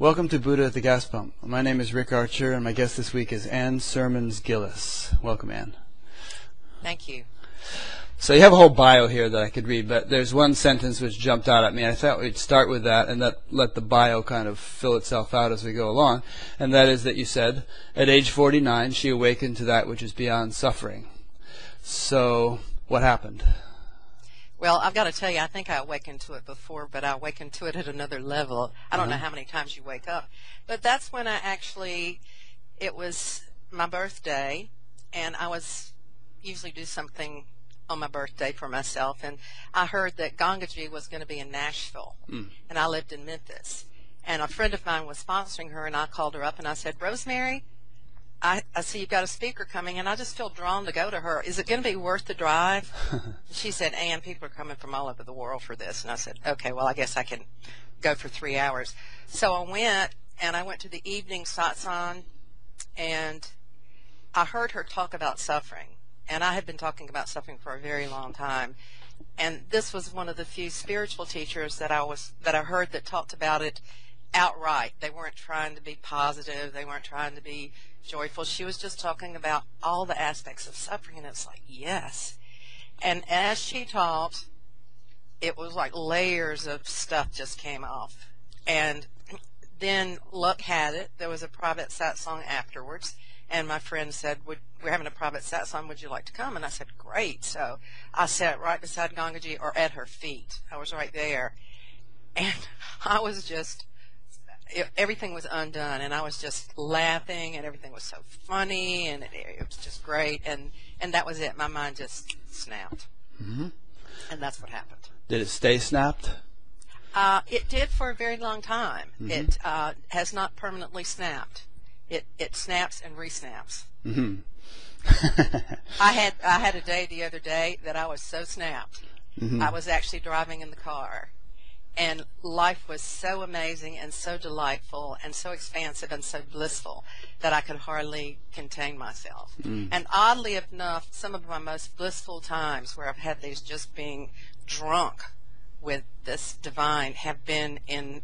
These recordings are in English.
Welcome to Buddha at the Gas Pump. My name is Rick Archer, and my guest this week is Ann Sermons Gillis. Welcome, Ann. Thank you. So you have a whole bio here that I could read, but there's one sentence which jumped out at me. I thought we'd start with that and let the bio kind of fill itself out as we go along. And that is that you said, at age 49, she awakened to that which is beyond suffering. So what happened? Well, I've got to tell you, I think I awakened to it before, but I awakened to it at another level. I don't know how many times you wake up. But that's when it was my birthday, and I usually do something on my birthday for myself, and I heard that Gangaji was going to be in Nashville, and I lived in Memphis. And a friend of mine was sponsoring her, and I called her up, and I said, Rosemary, I see you've got a speaker coming, and I just feel drawn to go to her. Is it going to be worth the drive? She said, Ann, people are coming from all over the world for this. And I said, okay, well, I guess I can go for 3 hours. So I went to the evening satsang, and I heard her talk about suffering. And I had been talking about suffering for a very long time. And this was one of the few spiritual teachers that I heard that talked about it outright. They weren't trying to be positive. They weren't trying to be joyful. She was just talking about all the aspects of suffering, and it's like, yes. And as she talked, it was like layers of stuff just came off. And then luck had it, there was a private satsang afterwards, and my friend said, we're having a private satsang, would you like to come? And I said, great. So I sat right beside Gangaji, or at her feet. I was right there. And I was just, everything was undone, and I was just laughing, and everything was so funny, and it was just great, and that was it. My mind just snapped, and that's what happened. Did it stay snapped? It did for a very long time. It has not permanently snapped. It snaps and resnaps. I had a day the other day that I was so snapped. I was actually driving in the car. And life was so amazing and so delightful and so expansive and so blissful that I could hardly contain myself. And oddly enough, some of my most blissful times where I've had these just being drunk with this divine have been in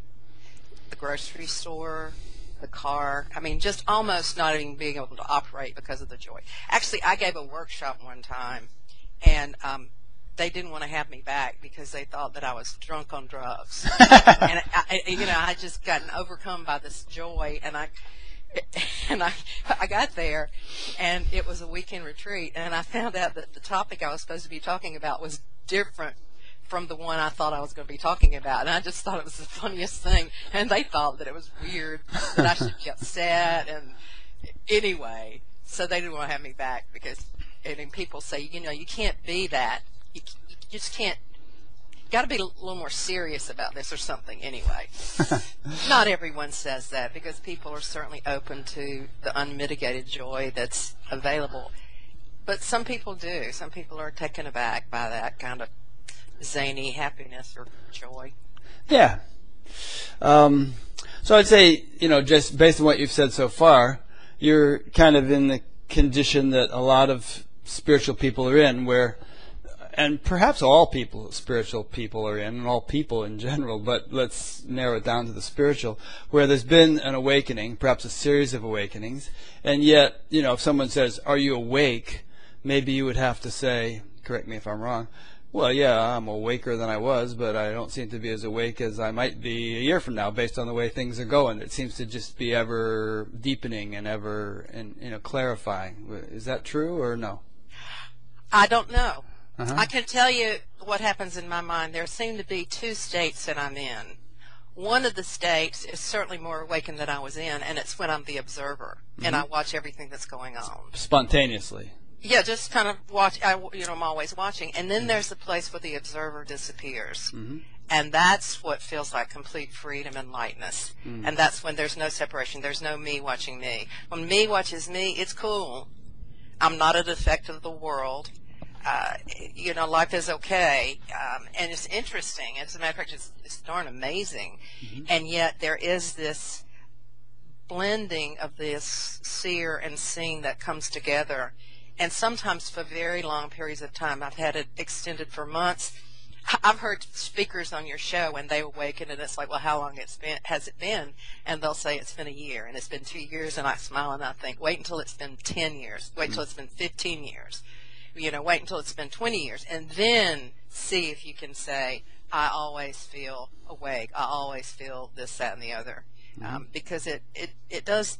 the grocery store, the car. I mean, just almost not even being able to operate because of the joy. Actually, I gave a workshop one time, and they didn't want to have me back because they thought that I was drunk on drugs. And I just gotten overcome by this joy, and I got there, and it was a weekend retreat, and I found out that the topic I was supposed to be talking about was different from the one I thought I was going to be talking about, and I just thought it was the funniest thing, and they thought that it was weird, that I should be upset, and anyway, so they didn't want to have me back because, people say, you can't be that. You just can't. Got to be a little more serious about this or something. Anyway, not everyone says that because people are certainly open to the unmitigated joy that's available. But some people do. Some people are taken aback by that kind of zany happiness or joy. Yeah. So I'd say, just based on what you've said so far, you're kind of in the condition that a lot of spiritual people are in, and perhaps all spiritual people are in, and all people in general, but let's narrow it down to the spiritual, where there's been an awakening, perhaps a series of awakenings, and yet, if someone says, are you awake, maybe you would have to say, correct me if I'm wrong, well, yeah, I'm awaker than I was, but I don't seem to be as awake as I might be a year from now based on the way things are going. It seems to just be ever deepening and ever clarifying. Is that true or no? I don't know. I can tell you what happens in my mind. There seem to be two states that I'm in. One of the states is certainly more awakened than I was in, and it's when I'm the observer, and I watch everything that's going on. Spontaneously. Yeah, just kind of watch. I'm always watching. And then there's the place where the observer disappears. And that's what feels like complete freedom and lightness. And that's when there's no separation. There's no me watching me. When me watches me, it's cool. I'm not a defect of the world. Life is okay, and it's interesting. As a matter of fact, it's darn amazing. And yet there is this blending of this seer and seeing that comes together. And sometimes for very long periods of time, I've had it extended for months. I've heard speakers on your show when they awaken, and it's like, well, how long has it been? And they'll say it's been a year, and it's been 2 years, and I smile and I think, wait until it's been 10 years, wait until it's been 15 years, wait until it's been 20 years, and then see if you can say, I always feel awake, I always feel this, that, and the other, because it does.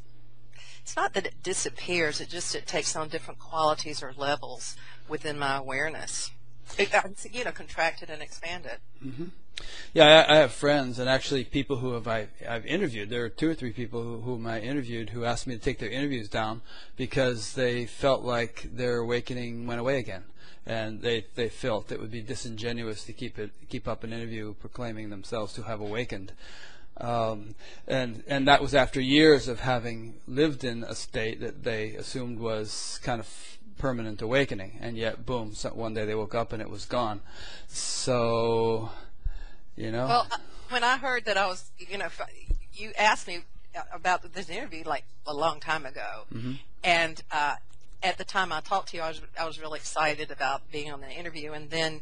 It's not that it disappears; it takes on different qualities or levels within my awareness. Contracted and expanded. Mm-hmm. Yeah, I have friends, and actually people who I've interviewed. There are 2 or 3 people whom I interviewed who asked me to take their interviews down because they felt like their awakening went away again, and they felt it would be disingenuous to keep up an interview proclaiming themselves to have awakened. And that was after years of having lived in a state that they assumed was kind of permanent awakening, and yet, boom, one day they woke up and it was gone. So, Well, when I heard that I was, you asked me about this interview like a long time ago, and at the time I talked to you, I was really excited about being on the interview, and then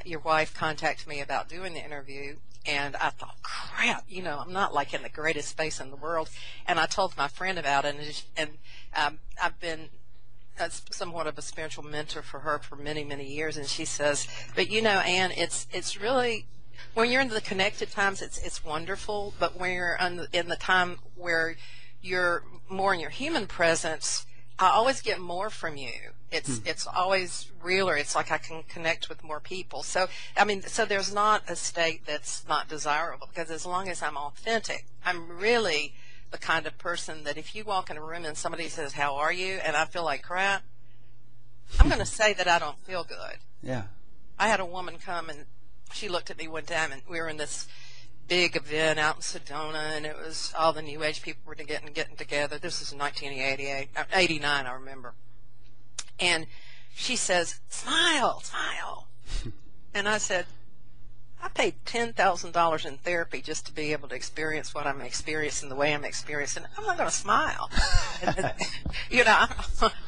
your wife contacted me about doing the interview. And I thought, crap, I'm not like in the greatest space in the world. And I told my friend about it, and I've been somewhat of a spiritual mentor for her for many, many years. And she says, but Ann, it's really, when you're in the connected times, it's wonderful. But when you're in the time where you're more in your human presence, I always get more from you. It's always realer. It's like I can connect with more people. So there's not a state that's not desirable, because as long as I'm authentic, I'm really the kind of person that if you walk in a room and somebody says, how are you? And I feel like crap, I'm going to say that I don't feel good. Yeah. I had a woman come, and she looked at me one time, and we were in this big event out in Sedona, and it was all the New Age people were getting together. This was in 1989, I remember. And she says, smile, smile. And I said, I paid $10,000 in therapy just to be able to experience what I'm experiencing the way I'm experiencing. I'm not going to smile. I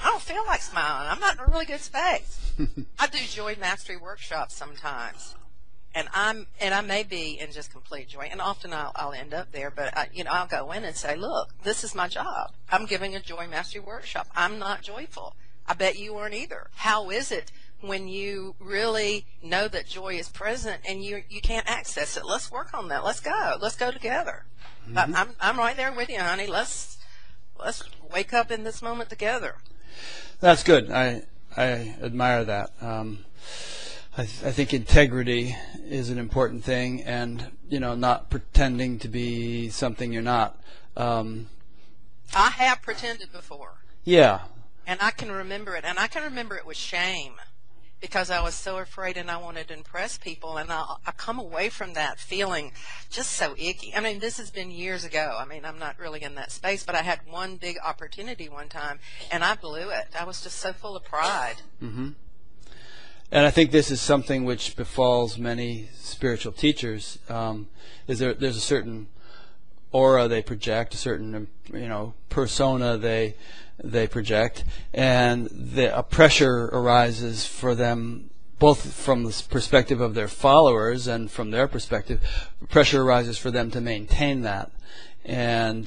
don't feel like smiling. I'm not in a really good space. I do joy mastery workshops sometimes. And I may be in just complete joy, and often I'll end up there. But I'll go in and say, "Look, this is my job. I'm giving a joy mastery workshop. I'm not joyful. I bet you aren't either. How is it when you really know that joy is present and you can't access it? Let's work on that. Let's go together. Mm-hmm. I'm right there with you, honey. Let's wake up in this moment together." That's good. I admire that. I think integrity is an important thing, and not pretending to be something you're not. I have pretended before. Yeah. And I can remember it, and I can remember it with shame, because I was so afraid and I wanted to impress people, and I come away from that feeling just so icky. I mean, this has been years ago. I mean, I'm not really in that space, but I had one big opportunity one time, and I blew it. I was just so full of pride. Mm-hmm. And I think this is something which befalls many spiritual teachers. There's a certain aura they project, a certain persona they project, and a pressure arises for them, both from the perspective of their followers and from their perspective. Pressure arises for them to maintain that, and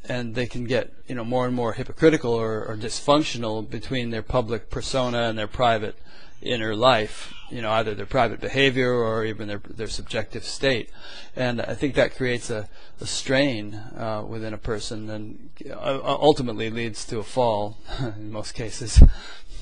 they can get more and more hypocritical or dysfunctional between their public persona and their private inner life, either their private behavior or even their subjective state. And I think that creates a strain within a person, and ultimately leads to a fall in most cases.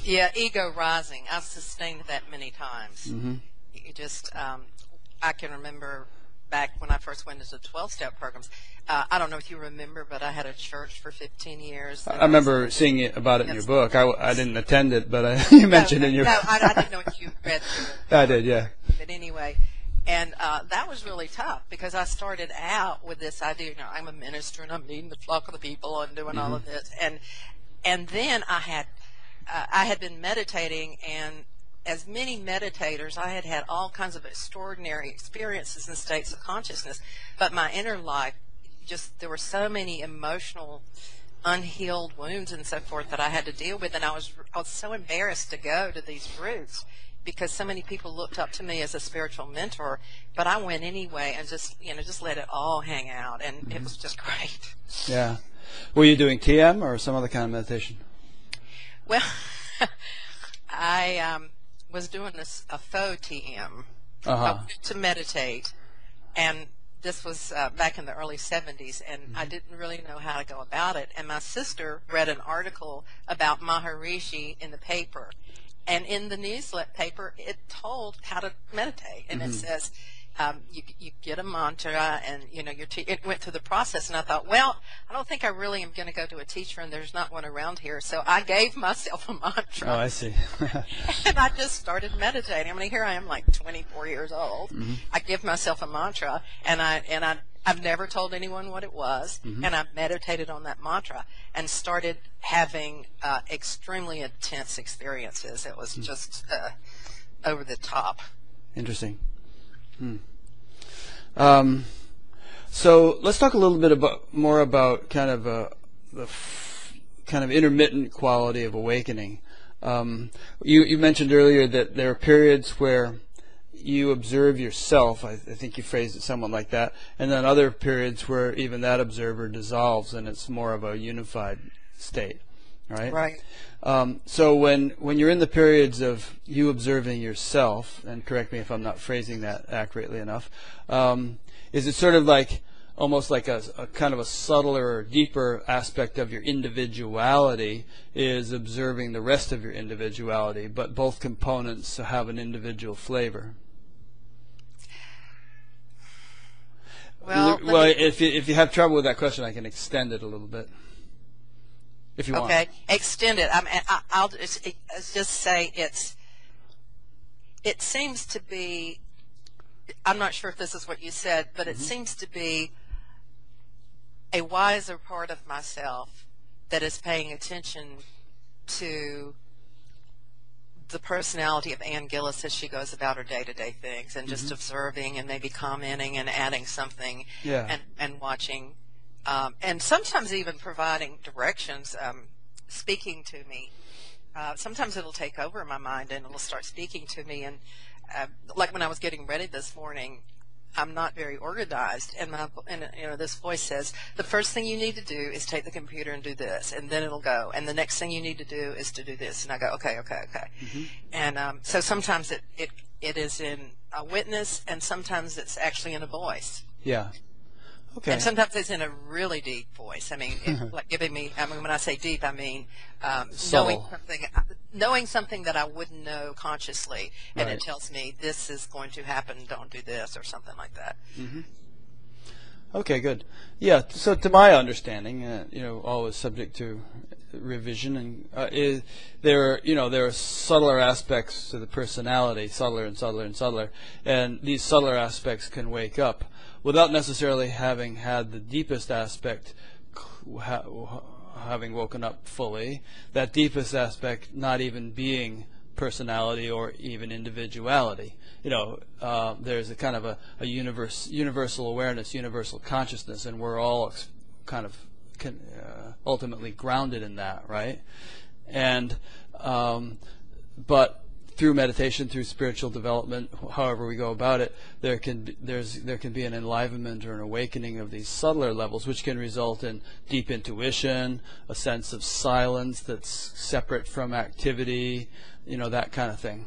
Yeah, ego rising. I've sustained that many times. Mm-hmm. You just, I can remember back when I first went into 12-step programs. I don't know if you remember, but I had a church for 15 years. I remember seeing about it in your book. I didn't attend it, but you mentioned it in your... No, I didn't know if you read it. I did, yeah. But anyway, and that was really tough, because I started out with this idea, I'm a minister and I'm leading the flock of the people and doing all of this. And then I had been meditating, and as many meditators, I had had all kinds of extraordinary experiences and states of consciousness, but my inner life, there were so many emotional, unhealed wounds and so forth that I had to deal with, and I was so embarrassed to go to these groups because so many people looked up to me as a spiritual mentor, but I went anyway and just let it all hang out, and it was just great. Yeah. Were you doing TM or some other kind of meditation? Well, I was doing a faux TM to meditate, and this was back in the early 70s, and I didn't really know how to go about it. And my sister read an article about Maharishi in the paper, and in the newspaper, it told how to meditate, and it says you get a mantra, and it went through the process. And I thought, well, I don't think I really am going to go to a teacher, and there's not one around here, so I gave myself a mantra. Oh, I see. And I just started meditating. I mean, here I am, like 24 years old. I give myself a mantra, and I've never told anyone what it was, and I meditated on that mantra and started having extremely intense experiences. It was just over the top. Interesting. So let's talk a little bit more about kind of the kind of intermittent quality of awakening. You mentioned earlier that there are periods where you observe yourself. I think you phrased it somewhat like that, and then other periods where even that observer dissolves and it's more of a unified state. Right? Right. So when you're in the periods of you observing yourself, and correct me if I'm not phrasing that accurately enough, is it sort of like almost like a kind of a subtler or deeper aspect of your individuality is observing the rest of your individuality, but both components have an individual flavor? Well, if you have trouble with that question, I can extend it a little bit. If you want. Okay, extend it. I'll just say it seems to be, I'm not sure if this is what you said, but it seems to be a wiser part of myself that is paying attention to the personality of Ann Gillis as she goes about her day-to-day things, and just observing and maybe commenting and adding something, and watching. And sometimes even providing directions, speaking to me. Sometimes it'll take over in my mind and it'll start speaking to me. And like when I was getting ready this morning, I'm not very organized, and this voice says, the first thing you need to do is take the computer and do this, and then it'll go. And the next thing you need to do is to do this. And I go, okay. And so sometimes it is in a witness, and sometimes it's actually in a voice. Yeah. Okay. And sometimes it's in a really deep voice. I mean, like giving me, when I say deep, I mean knowing something that I wouldn't know consciously, and Right. it tells me this is going to happen, don't do this, or something like that. Okay, good. Yeah, so to my understanding, always subject to revision, and there are subtler aspects to the personality, subtler and subtler and subtler, and these subtler aspects can wake up without necessarily having had the deepest aspect having woken up fully, that deepest aspect not even being personality or even individuality. There's a kind of a universal awareness, universal consciousness, and we're all kind of ultimately grounded in that, right? And but through meditation, through spiritual development, however we go about it, there can be an enlivenment or an awakening of these subtler levels, which can result in deep intuition, a sense of silence that's separate from activity, that kind of thing.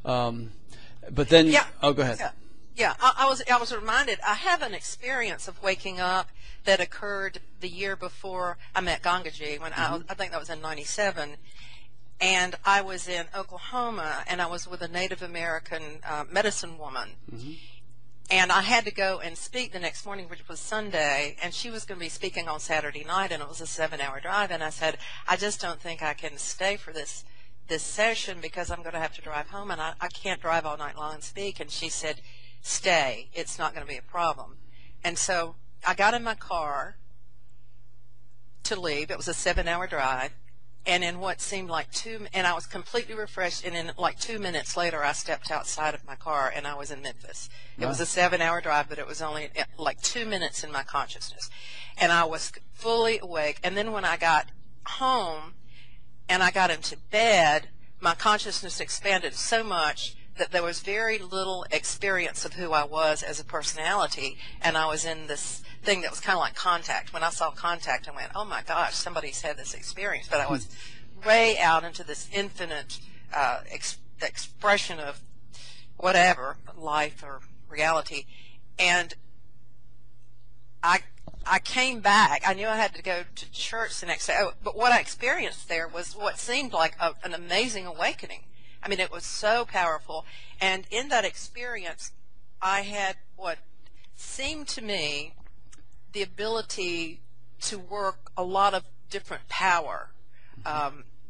But then, go ahead. Yeah. I was reminded. I have an experience of waking up that occurred the year before I met Gangaji. When I think that was in '97. And I was in Oklahoma, and I was with a Native American medicine woman. And I had to go and speak the next morning, which was Sunday, and she was going to be speaking on Saturday night, and it was a 7-hour drive. And I said, I just don't think I can stay for this session because I'm going to have to drive home, and I can't drive all night long and speak. And she said, stay. It's not going to be a problem. And so I got in my car to leave. It was a 7-hour drive. And in what seemed like and I was completely refreshed, and in like 2 minutes later, I stepped outside of my car, and I was in Memphis. It was a 7-hour drive, but it was only like 2 minutes in my consciousness. And I was fully awake. And then when I got home and I got into bed, my consciousness expanded so much that there was very little experience of who I was as a personality, and I was in this thing that was kind of like Contact. When I saw Contact, I went, oh my gosh, somebody's had this experience. But I was way out into this infinite expression of whatever, life or reality. And I came back. I knew I had to go to church the next day. But what I experienced there was what seemed like an amazing awakening. I mean, it was so powerful. And in that experience, I had what seemed to me the ability to work a lot of different power.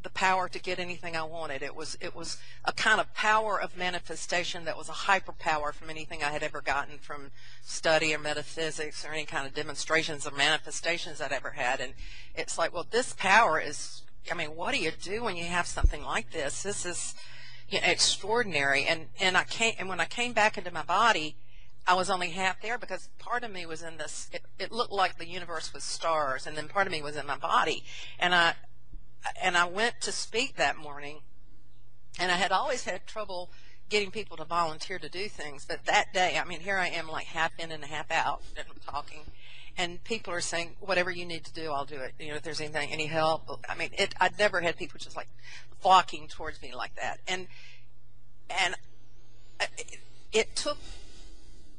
The power to get anything I wanted. It was a kind of power of manifestation that was a hyper power from anything I had ever gotten from study or metaphysics or any kind of demonstrations or manifestations I'd ever had. And it's like, well, this power is, I mean, what do you do when you have something like this? This is, you know, extraordinary. And when I came back into my body, I was only half there because part of me was in this, it looked like the universe was stars, and then part of me was in my body. And I went to speak that morning, and I had always had trouble getting people to volunteer to do things. But that day, I mean, here I am like half in and half out, and I'm talking, and people are saying, whatever you need to do, I'll do it. You know, if there's anything, any help. I mean, I'd never had people just like flocking towards me like that. And it took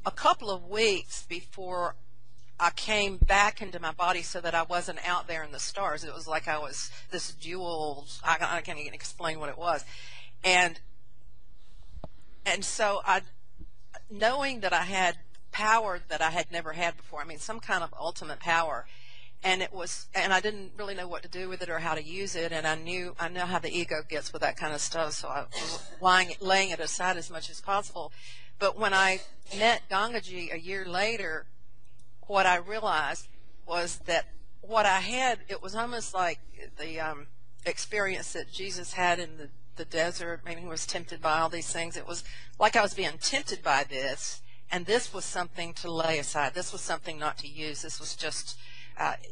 a couple of weeks before I came back into my body so that I wasn't out there in the stars. It was like I was this dual, I can't even explain what it was. And so knowing that I had power that I had never had before, I mean, some kind of ultimate power, and I didn't really know what to do with it or how to use it, and I know how the ego gets with that kind of stuff, so I was laying it aside as much as possible. But when I met Gangaji a year later, what I realized was that what I had, it was almost like the experience that Jesus had in the desert. I mean, he was tempted by all these things. It was like I was being tempted by this, and this was something to lay aside. This was something not to use. This was just,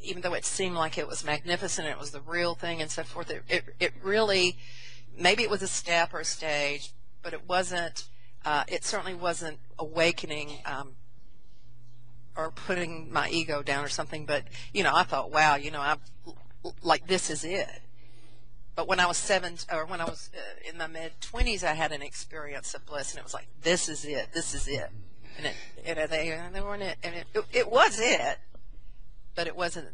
even though it seemed like it was magnificent, it was the real thing and so forth, it really, maybe it was a step or a stage, but it wasn't, it certainly wasn't awakening, or putting my ego down or something, but, you know, I thought, wow, you know, like this is it. But when I was in my mid-20s, I had an experience of bliss, and it was like, this is it, this is it. And they weren't it, and it was it, but it wasn't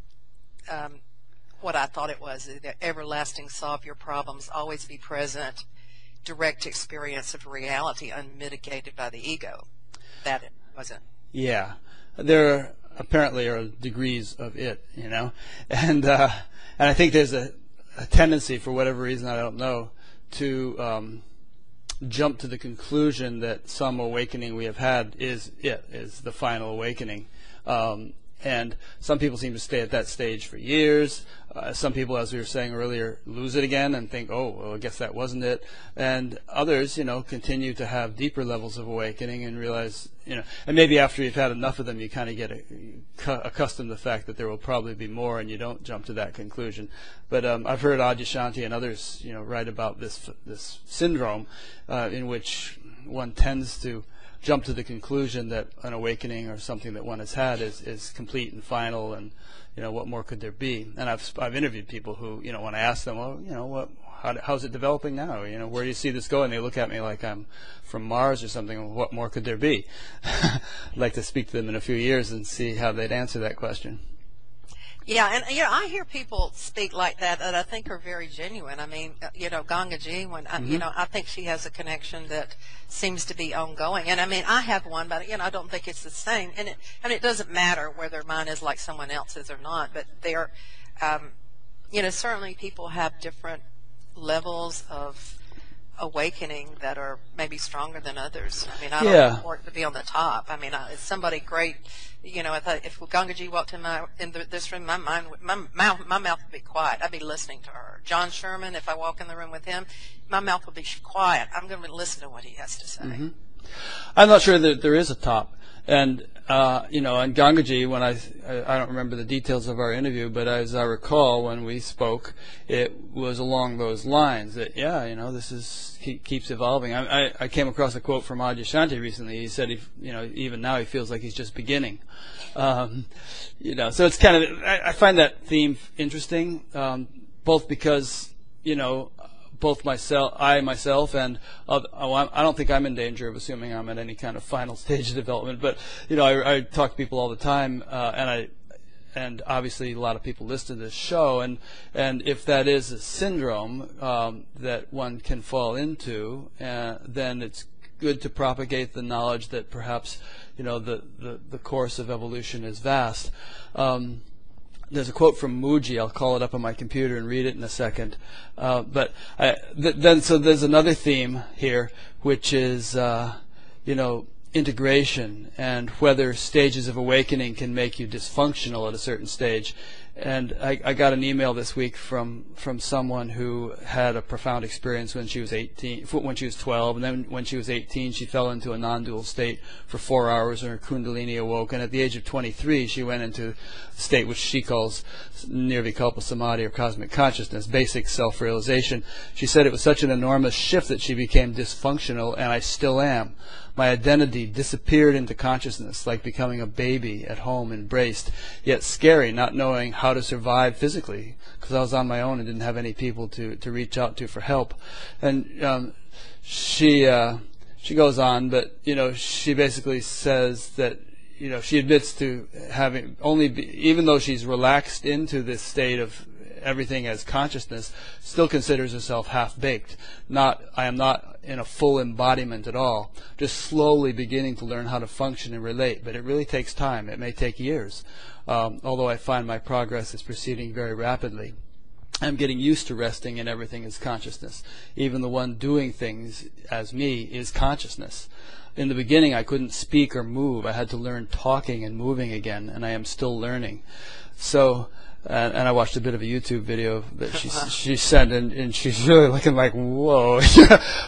what I thought it was, the everlasting solve your problems, always be present, direct experience of reality unmitigated by the ego. That it wasn't. Yeah. There apparently are degrees of it, you know, and I think there's a tendency, for whatever reason I don't know, to jump to the conclusion that some awakening we have had is the final awakening. And some people seem to stay at that stage for years. Some people, as we were saying earlier, lose it again and think, oh, well, I guess that wasn't it. And others, you know, continue to have deeper levels of awakening and realize, you know, and maybe after you've had enough of them, you kind of get accustomed to the fact that there will probably be more, and you don't jump to that conclusion. But I've heard Adyashanti and others, you know, write about this syndrome in which one tends to jump to the conclusion that an awakening or something that one has had is complete and final, and, you know, what more could there be? And I've interviewed people who, you know, when I ask them, well, you know, how's it developing now? You know, where do you see this going? They look at me like I'm from Mars or something. What more could there be? I'd like to speak to them in a few years and see how they'd answer that question. Yeah, and you know, I hear people speak like that I think are very genuine. I mean, you know, Gangaji, you know, I think she has a connection that seems to be ongoing. And I mean, I have one, but you know, I don't think it's the same. And it doesn't matter whether mine is like someone else's or not. But they're, you know, certainly people have different levels of awakening that are maybe stronger than others. I mean, I don't report to be on the top. I mean, it's somebody great. You know, if Gangaji walked in this room, my mouth would be quiet. I'd be listening to her. John Sherman, if I walk in the room with him, my mouth would be quiet. I'm going to listen to what he has to say. Mm-hmm. I'm not sure that there is a top. And and Gangaji, when I don't remember the details of our interview, but as I recall when we spoke, it was along those lines that he keeps evolving. I came across a quote from Adyashanti recently. He said even now he feels like he's just beginning. So it's kind of, I find that theme interesting, both because both I myself and I don't think I'm in danger of assuming I'm at any kind of final stage of development, but I talk to people all the time, and obviously a lot of people listen to this show, and if that is a syndrome that one can fall into, then it's good to propagate the knowledge that perhaps the course of evolution is vast. There's a quote from Mooji. I'll call it up on my computer and read it in a second. So there's another theme here, which is, integration and whether stages of awakening can make you dysfunctional at a certain stage. And I got an email this week from someone who had a profound experience when she was 12, and then when she was 18, she fell into a non-dual state for 4 hours, and her kundalini awoke. And at the age of 23, she went into a state which she calls nirvikalpa samadhi, or cosmic consciousness, basic self-realization. She said it was such an enormous shift that she became dysfunctional, and I still am. My identity disappeared into consciousness, like becoming a baby at home, embraced, yet scary, not knowing how to survive physically, because I was on my own and didn't have any people to reach out to for help. And she goes on, but she basically says that she admits to having even though she's relaxed into this state of everything as consciousness, still considers herself half-baked. I am not in a full embodiment at all, just slowly beginning to learn how to function and relate. But it really takes time. It may take years, although I find my progress is proceeding very rapidly. I'm getting used to resting in everything as consciousness. Even the one doing things as me is consciousness. In the beginning, I couldn't speak or move. I had to learn talking and moving again, and I am still learning. So, and I watched a bit of a YouTube video that she sent, and she's really looking like, whoa.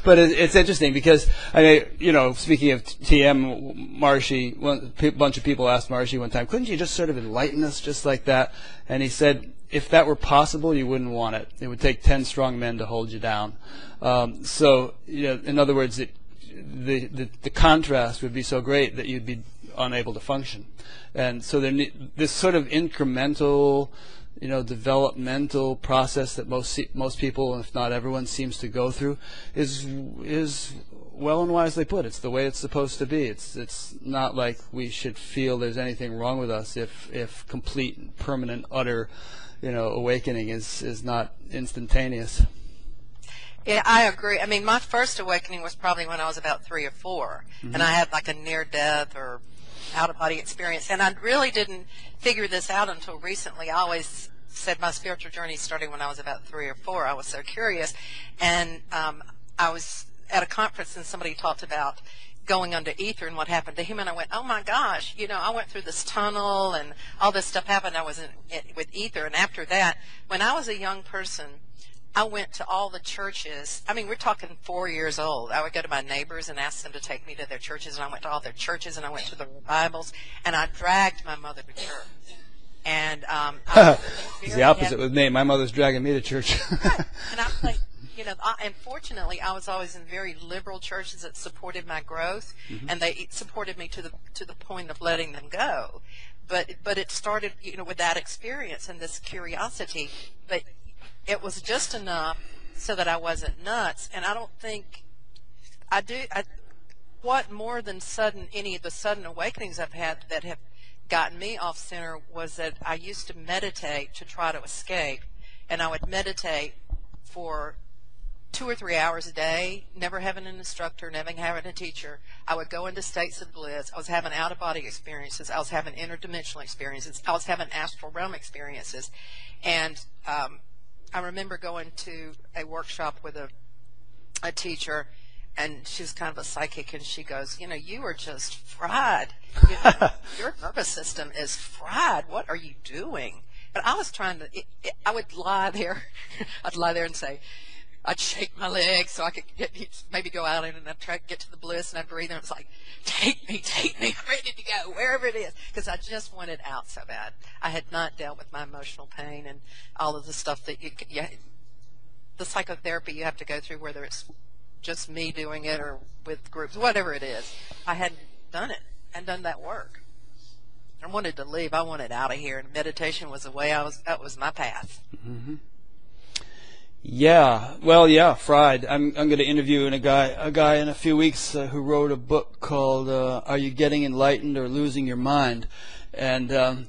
But it's interesting because, speaking of TM, Maharishi, a bunch of people asked Maharishi one time, couldn't you just sort of enlighten us just like that? And he said, if that were possible, you wouldn't want it. It would take 10 strong men to hold you down. In other words, the contrast would be so great that you'd be unable to function. And so this sort of incremental, developmental process that most people, if not everyone, seems to go through is well and wisely put. It's the way it's supposed to be. It's not like we should feel there's anything wrong with us if complete, permanent, utter, awakening is not instantaneous. Yeah, I agree. I mean, my first awakening was probably when I was about 3 or 4, and I had like a near-death or out-of-body experience, and I really didn't figure this out until recently. I always said my spiritual journey started when I was about 3 or 4. I was so curious, and I was at a conference, and somebody talked about going under ether and what happened to him, and I went, oh my gosh, I went through this tunnel, and all this stuff happened. I was with ether, and after that, when I was a young person, I went to all the churches. I mean, we're talking 4 years old. I would go to my neighbors and ask them to take me to their churches, and I went to all their churches, and I went to the revivals, and I dragged my mother to church. And it's the opposite with me. My mother's dragging me to church. And I played, and fortunately, I was always in very liberal churches that supported my growth, and they supported me to the point of letting them go. But it started, with that experience and this curiosity, but it was just enough so that I wasn't nuts. And I don't think what more than any of the sudden awakenings I've had that have gotten me off center was that I used to meditate to try to escape. And I would meditate for 2 or 3 hours a day, never having an instructor, never having a teacher. I would go into states of bliss. I was having out-of-body experiences. I was having interdimensional experiences. I was having astral realm experiences. And I remember going to a workshop with a teacher, and she's kind of a psychic, and she goes, you are just fried. Your nervous system is fried. What are you doing? But I was trying to, I would lie there. I'd lie there and say, I'd shake my legs so I could maybe go out and I'd try to get to the bliss, and I'd breathe, and it was like, take me, I'm ready to go, wherever it is, because I just wanted out so bad. I had not dealt with my emotional pain and all of the stuff that the psychotherapy you have to go through, whether it's just me doing it or with groups, whatever it is. I hadn't done it and done that work. I wanted to leave. I wanted out of here, and meditation was the way that was my path. Mm-hmm. Yeah, well, yeah, fried. I'm going to interview a guy in a few weeks who wrote a book called "Are You Getting Enlightened or Losing Your Mind?" And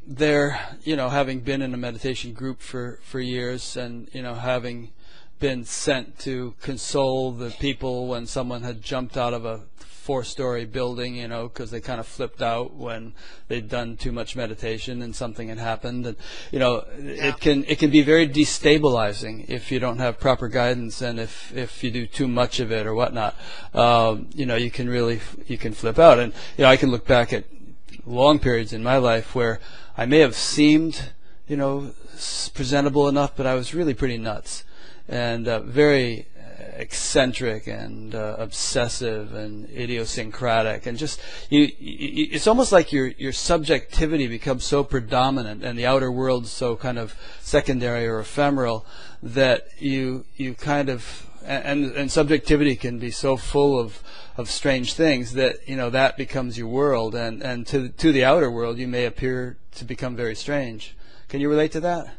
they're, having been in a meditation group for years, and having been sent to console the people when someone had jumped out of a 4-story building, because they kind of flipped out when they'd done too much meditation and something had happened. And it can be very destabilizing if you don't have proper guidance, and if you do too much of it or whatnot. You can flip out. And I can look back at long periods in my life where I may have seemed presentable enough, but I was really pretty nuts and very eccentric and obsessive and idiosyncratic, and just it's almost like your subjectivity becomes so predominant and the outer world so kind of secondary or ephemeral that you kind of and subjectivity can be so full of strange things that that becomes your world, and to the outer world you may appear to become very strange. Can you relate to that?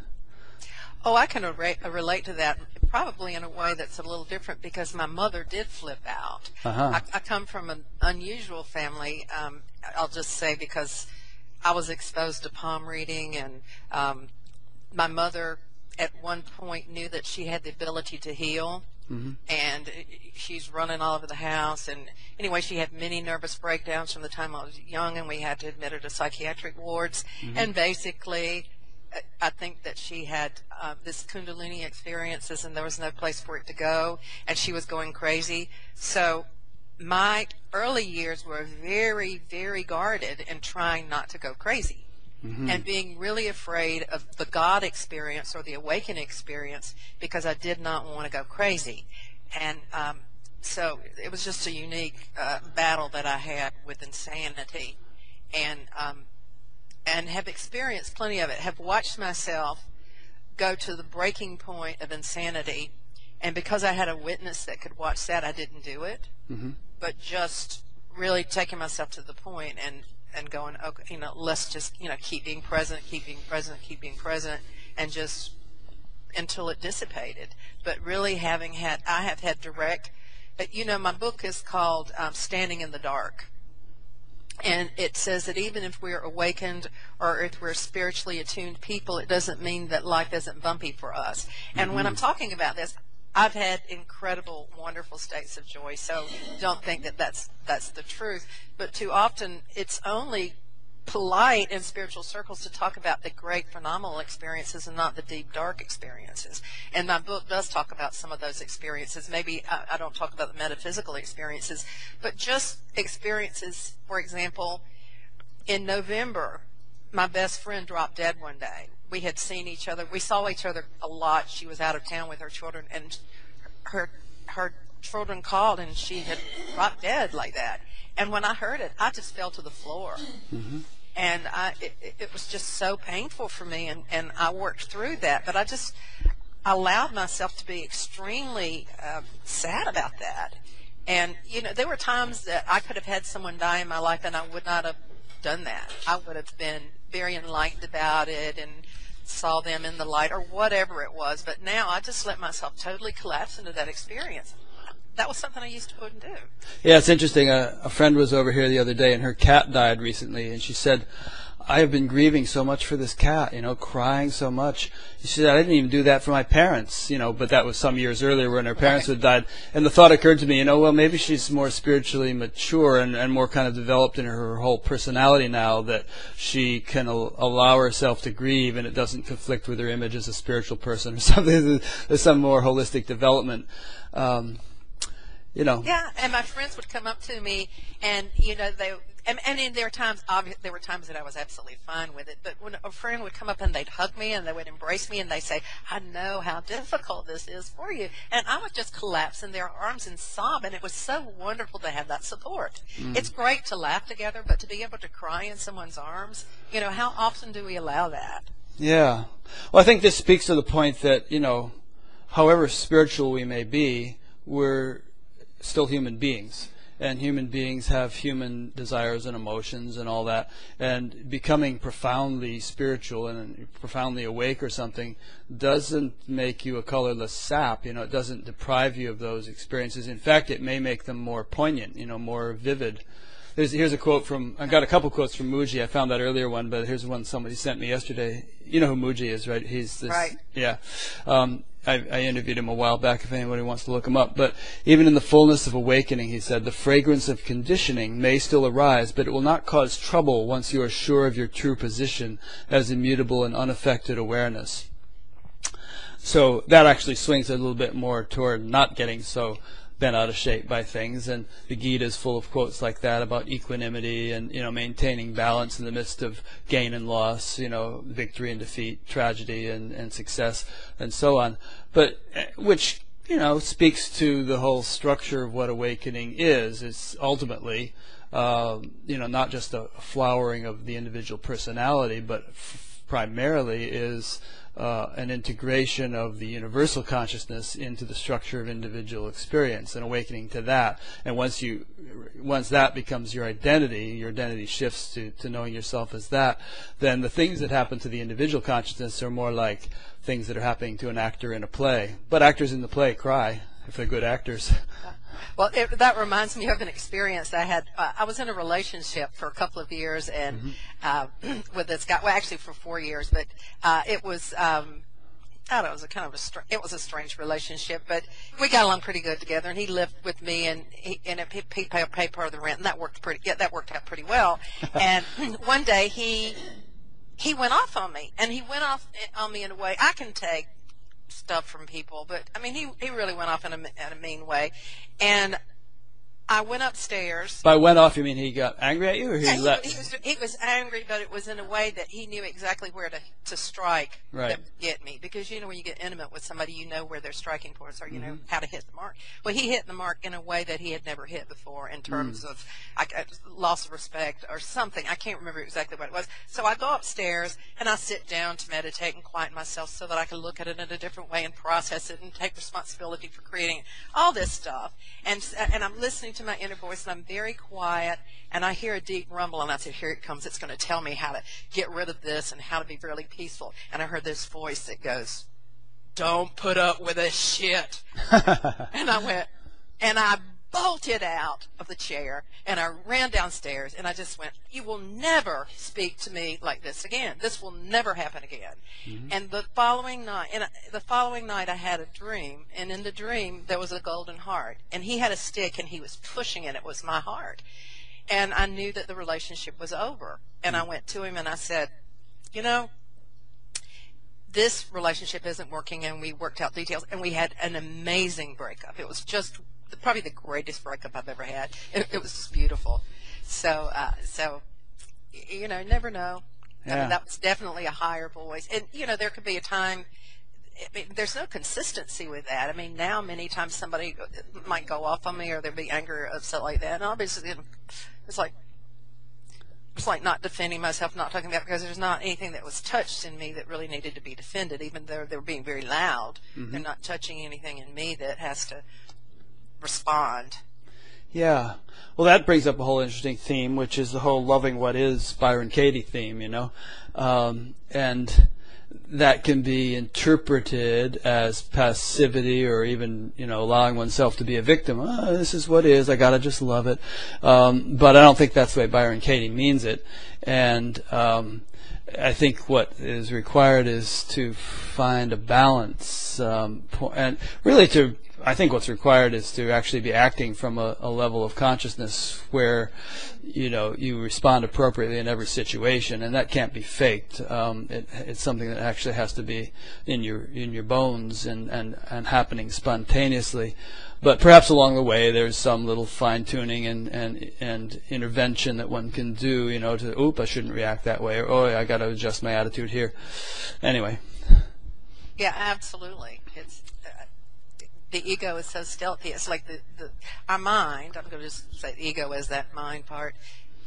Oh, I can relate to that, probably in a way that's a little different, because my mother did flip out. Uh-huh. I come from an unusual family, I'll just say, because I was exposed to palm reading, and my mother at one point knew that she had the ability to heal. Mm-hmm. And she's running all over the house, and anyway, she had many nervous breakdowns from the time I was young, and we had to admit her to psychiatric wards. Mm-hmm. And basically, I think that she had this Kundalini experiences, and there was no place for it to go, and she was going crazy. So my early years were very, very guarded and trying not to go crazy. Mm-hmm. And being really afraid of the God experience or the awakening experience, because I did not want to go crazy. And so it was just a unique battle that I had with insanity, and have experienced plenty of it, have watched myself go to the breaking point of insanity, and because I had a witness that could watch that, I didn't do it. Mm-hmm. But just really taking myself to the point and going, okay, let's just, keep being present, and just until it dissipated. But really I have had direct, my book is called Standing in the Dark. And it says that even if we're awakened or if we're spiritually attuned people, it doesn't mean that life isn't bumpy for us. And mm-hmm. when I'm talking about this, I've had incredible, wonderful states of joy, so don't think that that's the truth. But too often, it's only polite in spiritual circles to talk about the great, phenomenal experiences and not the deep, dark experiences. And my book does talk about some of those experiences. Maybe I don't talk about the metaphysical experiences, but just experiences. For example, in November, my best friend dropped dead one day. We had seen each other. We saw each other a lot. She was out of town with her children, and her children called, and she had dropped dead like that. And when I heard it, I just fell to the floor. Mm-hmm. And it was just so painful for me, and I worked through that. But I just allowed myself to be extremely sad about that. And, there were times that I could have had someone die in my life, and I would not have done that. I would have been very enlightened about it and saw them in the light or whatever it was. But now I just let myself totally collapse into that experience. That was something I used to couldn't do. Yeah, it's interesting. A friend was over here the other day, and her cat died recently, and she said, I have been grieving so much for this cat, crying so much. She said, I didn't even do that for my parents, but that was some years earlier when her parents had died. And the thought occurred to me, well, maybe she's more spiritually mature and more kind of developed in her whole personality now, that she can allow herself to grieve and it doesn't conflict with her image as a spiritual person or something. There's some more holistic development. Yeah, and my friends would come up to me, and and there were times that I was absolutely fine with it. But when a friend would come up and they'd hug me and they would embrace me and they say, "I know how difficult this is for you," and I would just collapse in their arms and sob. And it was so wonderful to have that support. It's great to laugh together, but to be able to cry in someone's arms, how often do we allow that? Yeah. Well, I think this speaks to the point that, however spiritual we may be, we're still human beings. And human beings have human desires and emotions and all that. And becoming profoundly spiritual and profoundly awake or something doesn't make you a colorless sap. It doesn't deprive you of those experiences. In fact, it may make them more poignant, more vivid. Here's a quote from, I got a couple quotes from Mooji. I found that earlier one, but here's one somebody sent me yesterday. You know who Mooji is, right? He's this, right. Yeah. I interviewed him a while back if anybody wants to look him up. But even in the fullness of awakening, he said, the fragrance of conditioning may still arise, but it will not cause trouble once you are sure of your true position as immutable and unaffected awareness. So that actually swings a little bit more toward not getting so bent out of shape by things, and the Gita is full of quotes like that about equanimity and maintaining balance in the midst of gain and loss, victory and defeat, tragedy and success, and so on. But which speaks to the whole structure of what awakening is. It's ultimately not just a flowering of the individual personality, but primarily is an integration of the universal consciousness into the structure of individual experience, and awakening to that. And once that becomes your identity shifts to knowing yourself as that, then the things that happen to the individual consciousness are more like things that are happening to an actor in a play. But actors in the play cry if they're good actors. Well, that reminds me of an experience I had. I was in a relationship for a couple of years, and with this guy. Well, actually for 4 years, but it was. I don't know. It was it was a strange relationship, but we got along pretty good together. And he lived with me, and he paid part of the rent, and that worked out pretty well. And one day he went off on me, and he went off on me in a way I can take stuff from people, but I mean he really went off in a mean way. And I went upstairs. By went off, you mean he got angry at you, or he was angry, but it was in a way that he knew exactly where to strike right. that would get me. Because when you get intimate with somebody, you know where they're striking towards, or you know how to hit the mark. Well, he hit the mark in a way that he had never hit before, in terms of loss of respect or something. I can't remember exactly what it was. So I go upstairs and I sit down to meditate and quiet myself so that I can look at it in a different way and process it and take responsibility for creating all this stuff. And I'm listening to my inner voice, and I'm very quiet, and I hear a deep rumble, and I said, here it comes. It's going to tell me how to get rid of this and how to be really peaceful. And I heard this voice that goes, don't put up with this shit. And I went, and I bolted out of the chair, and I ran downstairs, and I just went, you will never speak to me like this again. This will never happen again. And the following night, I had a dream, and in the dream there was a golden heart, and he had a stick, and he was pushing it. It was my heart, and I knew that the relationship was over. And I went to him and I said, this relationship isn't working, and we worked out details, and we had an amazing breakup. It was just probably the greatest breakup I've ever had. It was just beautiful. So never know. Yeah. I mean, that was definitely a higher voice. And, there could be a time, there's no consistency with that. I mean, now many times somebody might go off on me, or there'd be anger or upset like that. And obviously it's like not defending myself, not talking about, because there's not anything that was touched in me that really needed to be defended. Even though they were being very loud, they're not touching anything in me that has to respond. Yeah. Well, that brings up a whole interesting theme, which is the whole loving what is Byron Katie theme, and that can be interpreted as passivity, or even, allowing oneself to be a victim. This is what is, I gotta just love it. But I don't think that's the way Byron Katie means it. And I think what is required is to find a balance, and really to I think what's required is to actually be acting from a level of consciousness where, you respond appropriately in every situation, and that can't be faked. It's something that actually has to be in your bones and happening spontaneously. But perhaps along the way there's some little fine tuning and intervention that one can do, I shouldn't react that way, or I got to adjust my attitude here. Anyway. Yeah, absolutely. It's the ego is so stealthy. It's like our mind. I'm going to just say the ego is that mind part.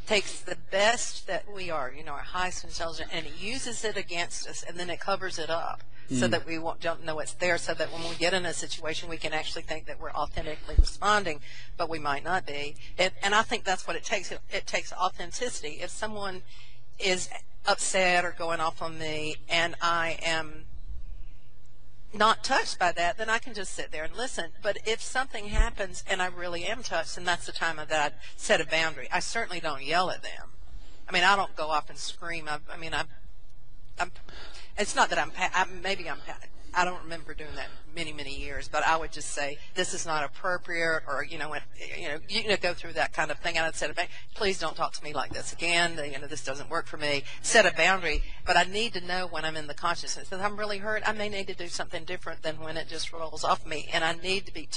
Takes the best that we are, our highest intelligence, and it uses it against us, and then it covers it up so that we don't know it's there, so that when we get in a situation, we can actually think that we're authentically responding, but we might not be. And I think that's what it takes. It takes authenticity. If someone is upset or going off on me, and I am not touched by that, then I can just sit there and listen. But if something happens and I really am touched, then that's the time that I set a boundary. I certainly don't yell at them. I mean, I don't go off and scream. It's not that I don't remember doing that many years, but I would just say this is not appropriate, or you go through that kind of thing. And I'd say, please don't talk to me like this again. This doesn't work for me. Set a boundary, but I need to know when I'm in the consciousness that I'm really hurt. I may need to do something different than when it just rolls off me, and I need to be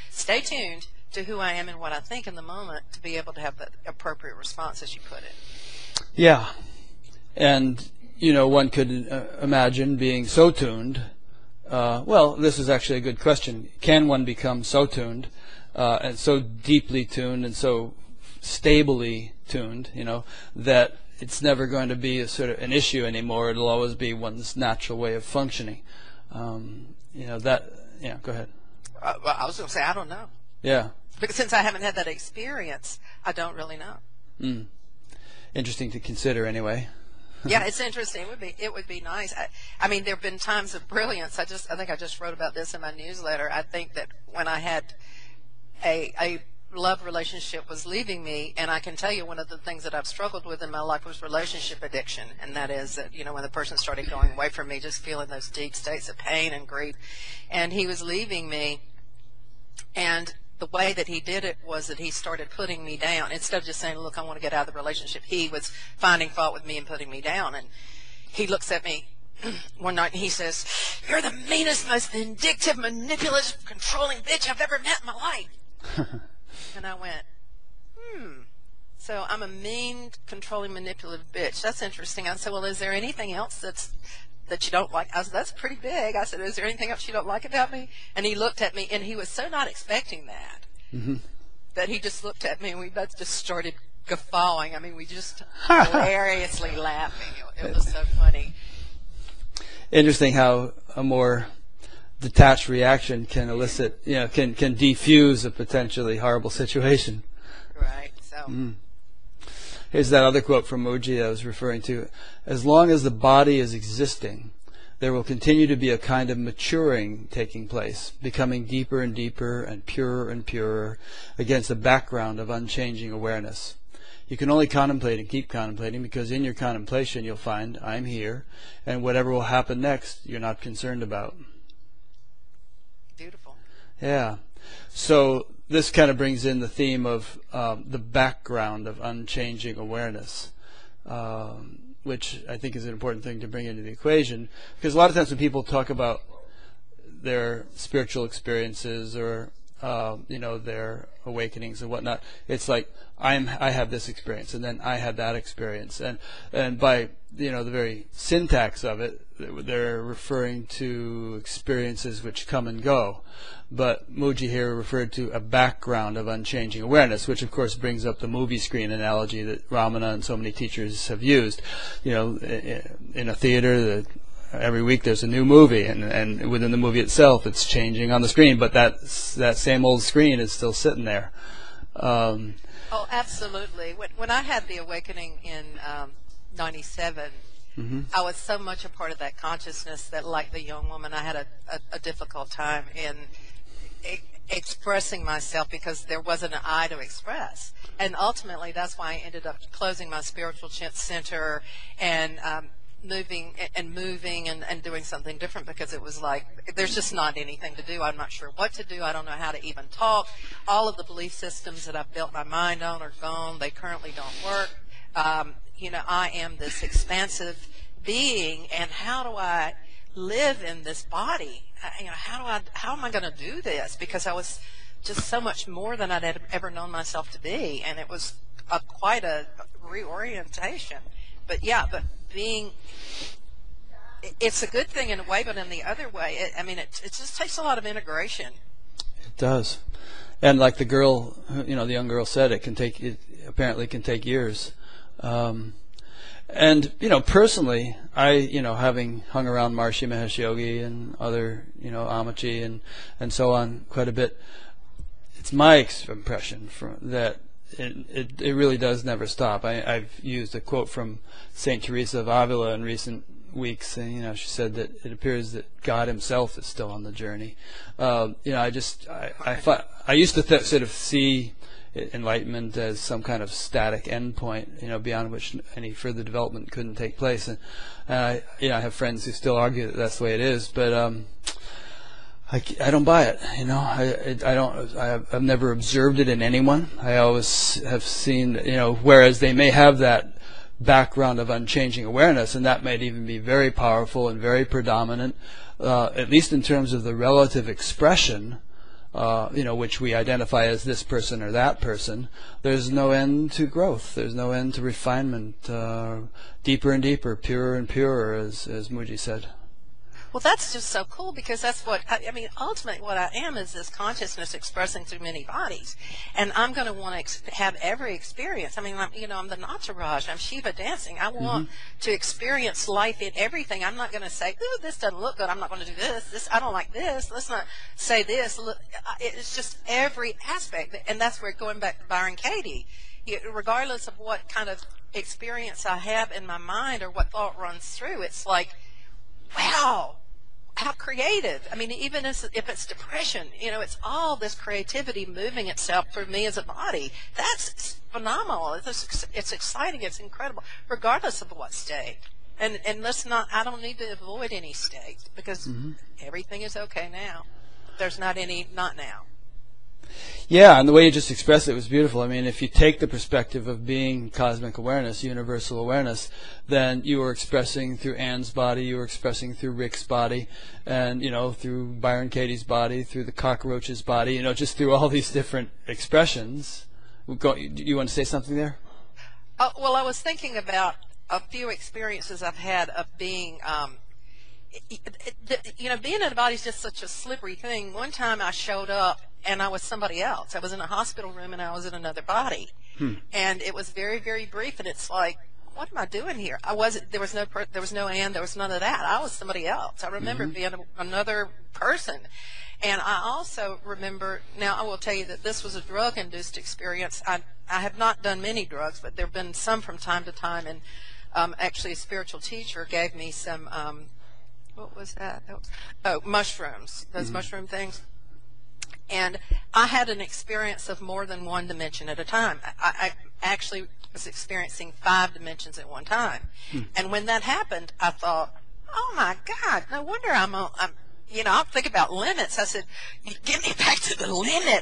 stay tuned to who I am and what I think in the moment to be able to have that appropriate response, as you put it. Yeah, and one could imagine being so tuned. This is actually a good question. Can one become so tuned, and so deeply tuned, and so stably tuned, that it's never going to be a sort of an issue anymore? It'll always be one's natural way of functioning. Go ahead. I was going to say, I don't know. Yeah. Because since I haven't had that experience, I don't really know. Interesting to consider, anyway. Yeah, it's interesting. It would be nice. I mean, there have been times of brilliance. I think I just wrote about this in my newsletter. I think that when I had a love relationship was leaving me, and I can tell you one of the things that I've struggled with in my life was relationship addiction, and that is that when the person started going away from me, just feeling those deep states of pain and grief, and he was leaving me, and the way that he did it was that he started putting me down. Instead of just saying, look, I want to get out of the relationship, he was finding fault with me and putting me down. And he looks at me one night and he says, you're the meanest, most vindictive, manipulative, controlling bitch I've ever met in my life. And I went, so I'm a mean, controlling, manipulative bitch. That's interesting. I said, well, is there anything else that you don't like? I said, that's pretty big. I said, is there anything else you don't like about me? And he looked at me, and he was so not expecting that, that he just looked at me, and we both just started guffawing. I mean, we just hilariously laughing. It was so funny. Interesting how a more detached reaction can elicit, can defuse a potentially horrible situation. Right. So. Here's that other quote from Mooji I was referring to. As long as the body is existing, there will continue to be a kind of maturing taking place, becoming deeper and deeper and purer against a background of unchanging awareness. You can only contemplate and keep contemplating, because in your contemplation you'll find, I'm here, and whatever will happen next, you're not concerned about. Beautiful. Yeah. So this kind of brings in the theme of the background of unchanging awareness, which I think is an important thing to bring into the equation, because a lot of times when people talk about their spiritual experiences or their awakenings and whatnot, it's like I have this experience, and then I had that experience, and by the very syntax of it, they're referring to experiences which come and go. But Mooji here referred to a background of unchanging awareness, which of course brings up the movie screen analogy that Ramana and so many teachers have used. In a theater, every week there's a new movie, and within the movie itself it's changing on the screen, but that same old screen is still sitting there. Oh, absolutely. When I had the awakening in 97, I was so much a part of that consciousness that, like the young woman, I had a difficult time in expressing myself, because there wasn't an I to express. And ultimately, that's why I ended up closing my spiritual center and moving and doing something different, because it was like there's just not anything to do. I'm not sure what to do. I don't know how to even talk. All of the belief systems that I've built my mind on are gone. They currently don't work. I am this expansive being, and how do I live in this body? How am I going to do this? Because I was just so much more than I'd ever known myself to be, and it was quite a reorientation. But it's a good thing in a way, but in the other way, it just takes a lot of integration. It does. And like the girl, the young girl said, it apparently can take years. And personally, I, having hung around Maharishi Mahesh Yogi and other, Amachi and so on quite a bit, it's my impression that it really does never stop. I've used a quote from Saint Teresa of Avila in recent weeks, and she said that it appears that God Himself is still on the journey. I used to sort of see enlightenment as some kind of static endpoint, beyond which any further development couldn't take place. And I have friends who still argue that that's the way it is, but I don't buy it. I've never observed it in anyone. I always have seen, whereas they may have that background of unchanging awareness, and that might even be very powerful and very predominant, at least in terms of the relative expression, which we identify as this person or that person. There's no end to growth. There's no end to refinement, deeper and deeper, purer and purer, as Mooji said. Well, that's just so cool, because that's what, ultimately what I am is this consciousness expressing through many bodies. And I'm going to want to have every experience. I'm the Nataraja. I'm Shiva dancing. I want to experience life in everything. I'm not going to say, ooh, this doesn't look good. I'm not going to do this. I don't like this. Let's not say this. It's just every aspect. And that's where, going back to Byron Katie, regardless of what kind of experience I have in my mind or what thought runs through, it's like, wow, how creative. Even if it's depression, it's all this creativity moving itself through me as a body. That's phenomenal. It's exciting. It's incredible, regardless of what state. And I don't need to avoid any state, because everything is okay now. There's not any not now. Yeah, and the way you just expressed it was beautiful. If you take the perspective of being cosmic awareness, universal awareness, then you were expressing through Anne's body, you were expressing through Rick's body, and, through Byron Katie's body, through the cockroach's body, just through all these different expressions. You want to say something there? Well, I was thinking about a few experiences I've had of being... being in a body is just such a slippery thing. One time I showed up and I was somebody else. I was in a hospital room and I was in another body. And it was very, very brief, and it's like, what am I doing here? There was no Anne, there was none of that. I was somebody else. I remember being another person. And I also remember, now I will tell you that this was a drug-induced experience. I have not done many drugs, but there have been some from time to time. And actually a spiritual teacher gave me some, what was that? Mushrooms, those mushroom things. And I had an experience of more than one dimension at a time. I actually was experiencing 5 dimensions at one time. And when that happened, I thought, oh my God, no wonder I'm I'm thinking about limits. I said, get me back to the limit.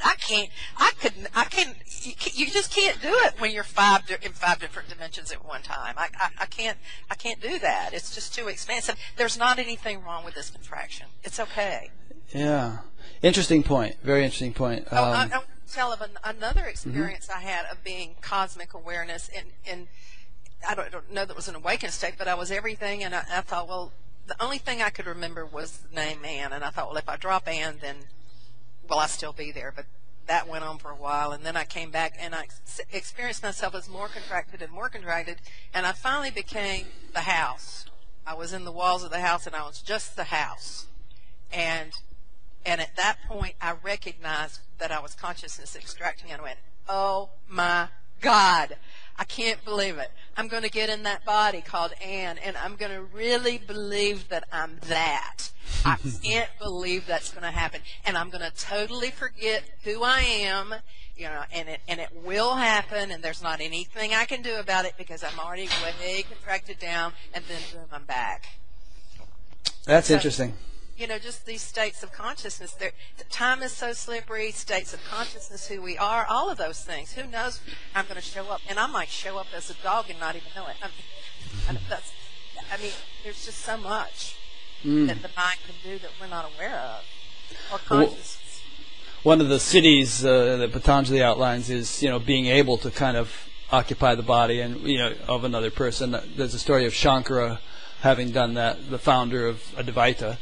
You just can't do it when you're in 5 different dimensions at one time. I can't do that. It's just too expansive. There's not anything wrong with this contraction. It's okay. Yeah. Interesting point. Very interesting point. I'll tell of another experience I had of being cosmic awareness, and I don't know that it was an awakened state, but I was everything, and I thought, well, the only thing I could remember was the name Anne, and I thought, well, if I drop Anne, then I'll still be there. But that went on for a while, and then I came back, and I experienced myself as more contracted, and I finally became the house. I was in the walls of the house, and I was just the house. And at that point, I recognized that I was consciousness extracting, and I went, oh my God, I can't believe it. I'm going to get in that body called Anne, and I'm going to really believe that I'm that. I can't believe that's going to happen. And I'm going to totally forget who I am you know, and it will happen, and there's not anything I can do about it because I'm already way contracted down, and then boom, I'm back. That's interesting. You know, just these states of consciousness. Time is so slippery. States of consciousness, who we are, all of those things. Who knows? I'm going to show up, and I might show up as a dog and not even know it. I mean, there's just so much that the mind can do that we're not aware of, or consciousness. One of the cities that Patanjali outlines is, you know, being able to kind of occupy the body and, you know, of another person. There's a story of Shankara having done that, the founder of Advaita.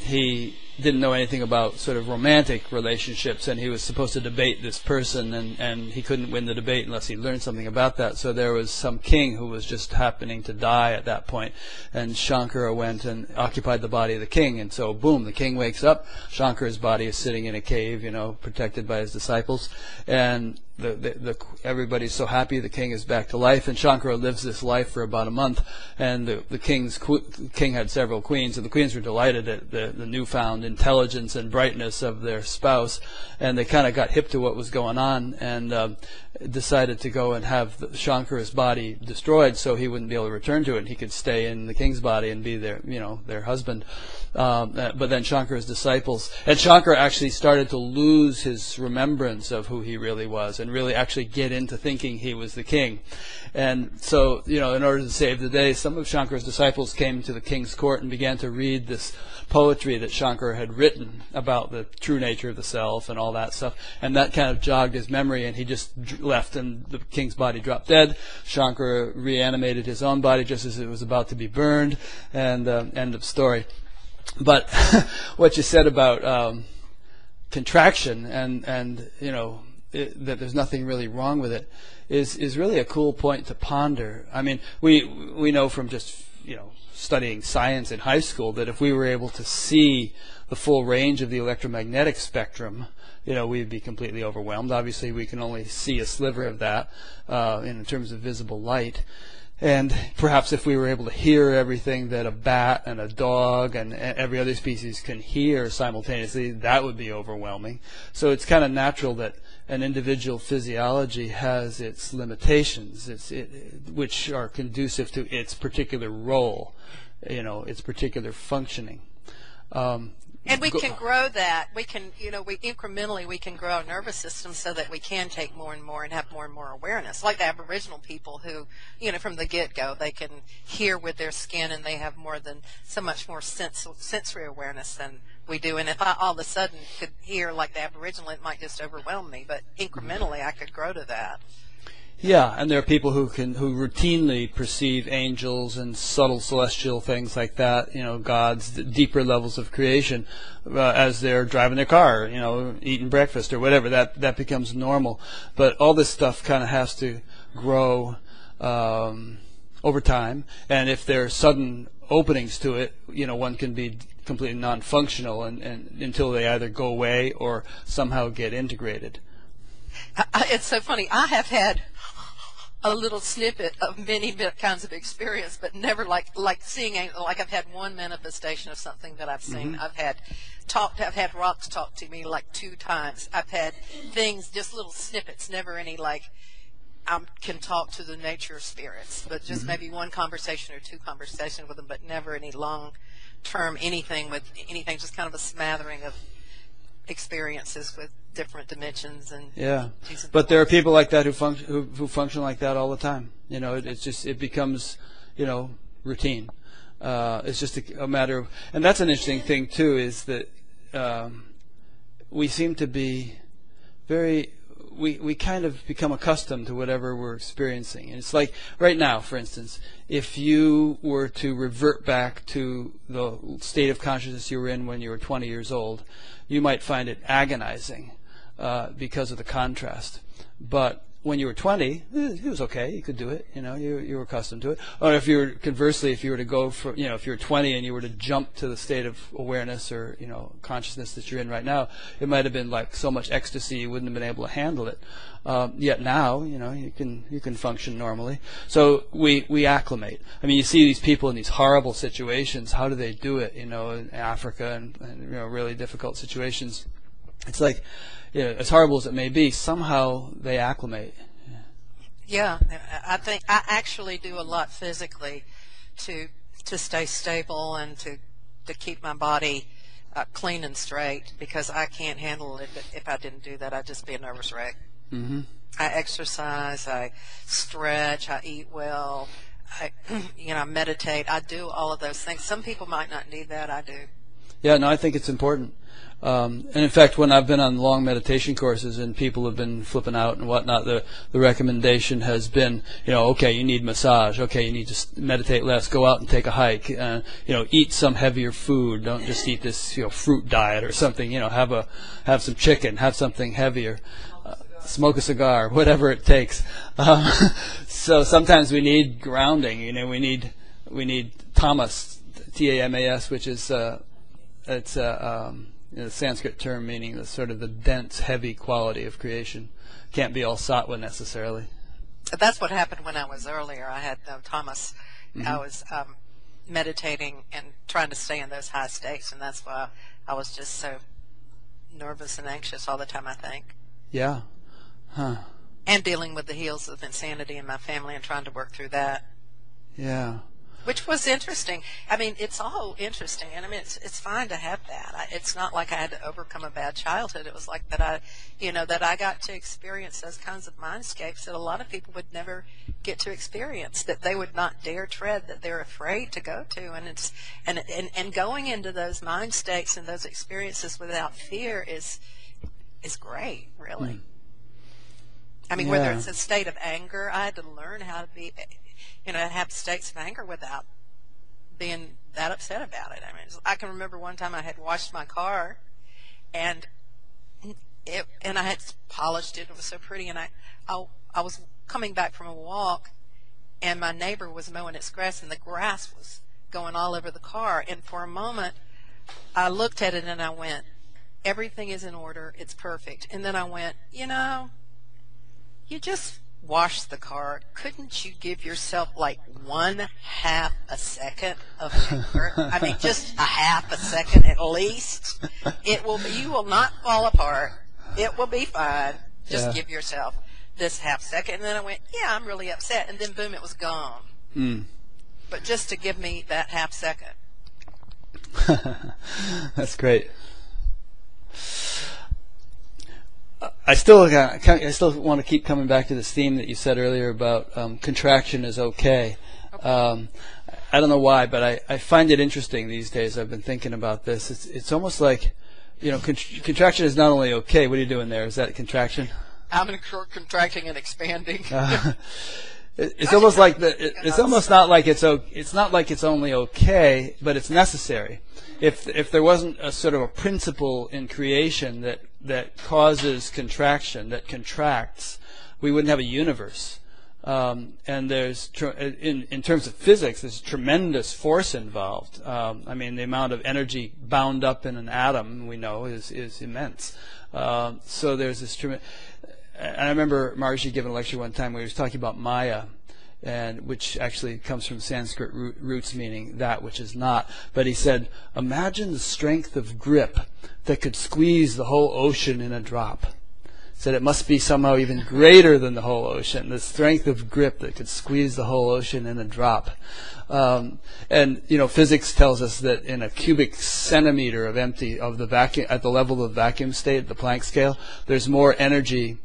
He didn't know anything about sort of romantic relationships, and he was supposed to debate this person, and he couldn't win the debate unless he learned something about that. So there was some king who was just happening to die at that point, and Shankara went and occupied the body of the king, and so boom, the king wakes up. Shankara's body is sitting in a cave, you know, protected by his disciples, and everybody's so happy the king is back to life, and Shankara lives this life for about a month, and the king had several queens, and the queens were delighted at the newfound intelligence and brightness of their spouse, and they kind of got hip to what was going on, and decided to go and have Shankara's body destroyed so he wouldn't be able to return to it, and he could stay in the king's body and be their husband. But then Shankara's disciples, and Shankara actually started to lose his remembrance of who he really was, and really actually get into thinking he was the king. And so, you know, in order to save the day, some of Shankara's disciples came to the king's court and began to read this poetry that Shankara had written about the true nature of the self and all that stuff, and that kind of jogged his memory, and he just left, and the king's body dropped dead. Shankara reanimated his own body just as it was about to be burned, and end of story. But what you said about contraction and you know, that there's nothing really wrong with it is really a cool point to ponder. I mean, we know from just, you know, studying science in high school that if we were able to see the full range of the electromagnetic spectrum, you know, we'd be completely overwhelmed. Obviously, we can only see a sliver of that in terms of visible light. And perhaps if we were able to hear everything that a bat and a dog and every other species can hear simultaneously, that would be overwhelming. So it's kind of natural that an individual physiology has its limitations, which are conducive to its particular role, you know, its particular functioning. And we can grow that. We can, you know, incrementally we can grow our nervous system so that we can take more and more and have more and more awareness. Like the Aboriginal people who, you know, from the get-go, they can hear with their skin, and they have so much more sensory awareness than we do. And if I all of a sudden could hear like the Aboriginal, it might just overwhelm me. But incrementally, I could grow to that. Yeah, and there are people who routinely perceive angels and subtle celestial things like that, you know, gods, deeper levels of creation, as they're driving their car, you know, eating breakfast or whatever. That becomes normal. But all this stuff kind of has to grow over time, and if there are sudden openings to it, you know, one can be completely non-functional and until they either go away or somehow get integrated. It's so funny. I have had a little snippet of many kinds of experience, but never like seeing, like I've had one manifestation of something that I've seen. I've had rocks talk to me like 2 times. I've had things, just little snippets, never any like I can talk to the nature of spirits, but just maybe one conversation or 2 conversations with them, but never any long-term anything, just kind of a smattering of experiences with different dimensions and but there are people like that who function like that all the time. You know, it becomes, you know, routine. It's just a matter of, and that's an interesting thing too, is that we seem to be we kind of become accustomed to whatever we're experiencing. And it's like right now, for instance, if you were to revert back to the state of consciousness you were in when you were 20 years old, you might find it agonizing because of the contrast. But when you were 20, it was okay. You could do it. You know, you were accustomed to it. Or if you were, conversely, if you were to go for, you know, if you were 20 and you were to jump to the state of awareness or, you know, consciousness that you're in right now, it might have been like so much ecstasy you wouldn't have been able to handle it. Yet now, you know, you can function normally. So we acclimate. I mean, you see these people in these horrible situations. How do they do it? You know, in Africa and you know, really difficult situations. it's like, as horrible as it may be, somehow they acclimate. Yeah, I think I actually do a lot physically to stay stable and to keep my body clean and straight, because I can't handle it. If I didn't do that, I'd just be a nervous wreck. Mm-hmm. I exercise, I stretch, I eat well, I meditate. I do all of those things. Some people might not need that. I do. Yeah, no, I think it's important. And in fact, when I've been on long meditation courses and people have been flipping out and whatnot, the recommendation has been, okay, you need massage. Okay, you need to meditate less. Go out and take a hike. Eat some heavier food. Don't just eat this, fruit diet or something. Have some chicken. Have something heavier. Smoke a cigar. Whatever it takes. So sometimes we need grounding. We need tamas, T-A-M-A-S, which is it's a Sanskrit term meaning the sort of the dense, heavy quality of creation. Can't be all sattva necessarily. That's what happened when I was earlier. I had no tamas. Mm-hmm. I was meditating and trying to stay in those high states, and that's why I was just so nervous and anxious all the time, I think. Yeah. Huh. And dealing with the heels of insanity in my family and trying to work through that. Yeah. Which was interesting. I mean, it's all interesting, and I mean, it's fine to have that. It's not like I had to overcome a bad childhood. It was like that I got to experience those kinds of mindscapes that a lot of people would never get to experience, that they would not dare tread, that they're afraid to go to, and going into those mind states and those experiences without fear is great, really. I mean, whether it's a state of anger, I had to learn how to be. Have states of anger without being that upset about it. I mean, I can remember one time I had washed my car, and I had polished it. It was so pretty, and I was coming back from a walk, and my neighbor was mowing its grass, and the grass was going all over the car. And for a moment, I looked at it and I went, "Everything is in order. It's perfect." And then I went, you just wash the car. Couldn't you give yourself like 1/2 a second of anger? I mean, just 1/2 a second at least. You will not fall apart. It will be fine. Just give yourself this 1/2 second. And then I went, yeah, I'm really upset. And then boom, it was gone. But just to give me that 1/2 second. That's great. I still want to keep coming back to this theme that you said earlier about contraction is okay. I don't know why, but I find it interesting these days. I've been thinking about this. It's almost like, contraction is not only okay. What are you doing there? Is that contraction? I'm contracting and expanding. It's almost like it's almost not like it's not like it's only okay, but it's necessary. If there wasn't a sort of a principle in creation that causes contraction, that contracts, we wouldn't have a universe. And there's in terms of physics, there's tremendous force involved. I mean, the amount of energy bound up in an atom, we know, is immense. So there's this tremendous. And I remember Maharishi giving a lecture one time where he was talking about Maya, and which actually comes from Sanskrit roots meaning that which is not. But he said, imagine the strength of grip that could squeeze the whole ocean in a drop. He said it must be somehow even greater than the whole ocean, the strength of grip that could squeeze the whole ocean in a drop. And physics tells us that in a cubic centimeter of the vacuum, at the level of the vacuum state, the Planck scale, there's more energy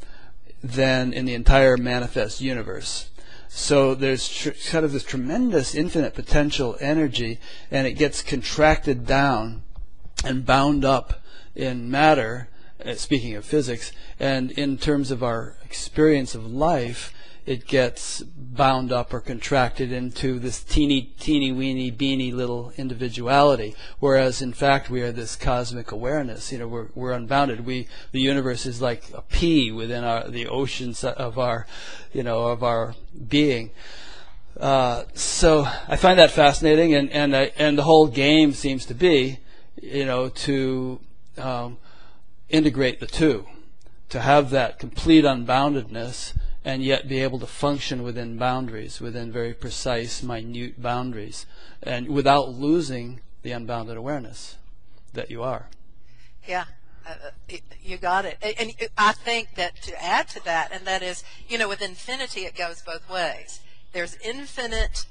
than in the entire manifest universe. So there's kind of this tremendous infinite potential energy, and it gets contracted down and bound up in matter, speaking of physics, and in terms of our experience of life, it gets bound up or contracted into this teeny weeny beany little individuality, whereas in fact we are this cosmic awareness. We're unbounded. The universe is like a pea within the oceans of our being. So I find that fascinating, and the whole game seems to be, to integrate the two, to have that complete unboundedness, and yet be able to function within boundaries, within very precise, minute boundaries, and without losing the unbounded awareness that you are. Yeah, You got it. And I think that to add to that, and that is, with infinity, it goes both ways. There's infinite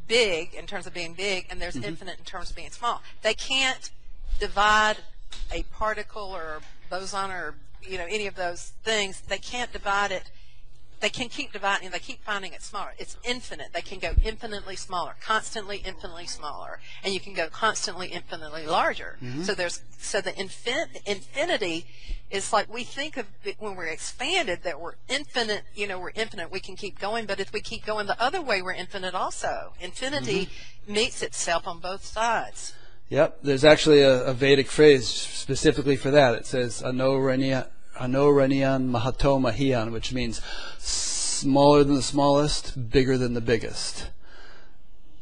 big in terms of being big, and there's infinite in terms of being small. They can't divide a particle or a boson or, any of those things. They can't divide it. They can keep dividing, and they keep finding it smaller. It's infinite. They can go infinitely smaller, constantly infinitely smaller, and you can go constantly infinitely larger. So the infinity is like, we think of it when we're expanded that we're infinite. We're infinite. We can keep going, but if we keep going the other way, we're infinite also. Infinity meets itself on both sides. Yep. There's actually a Vedic phrase specifically for that. It says Anoraniyan Mahato Mahiyan, which means smaller than the smallest, bigger than the biggest.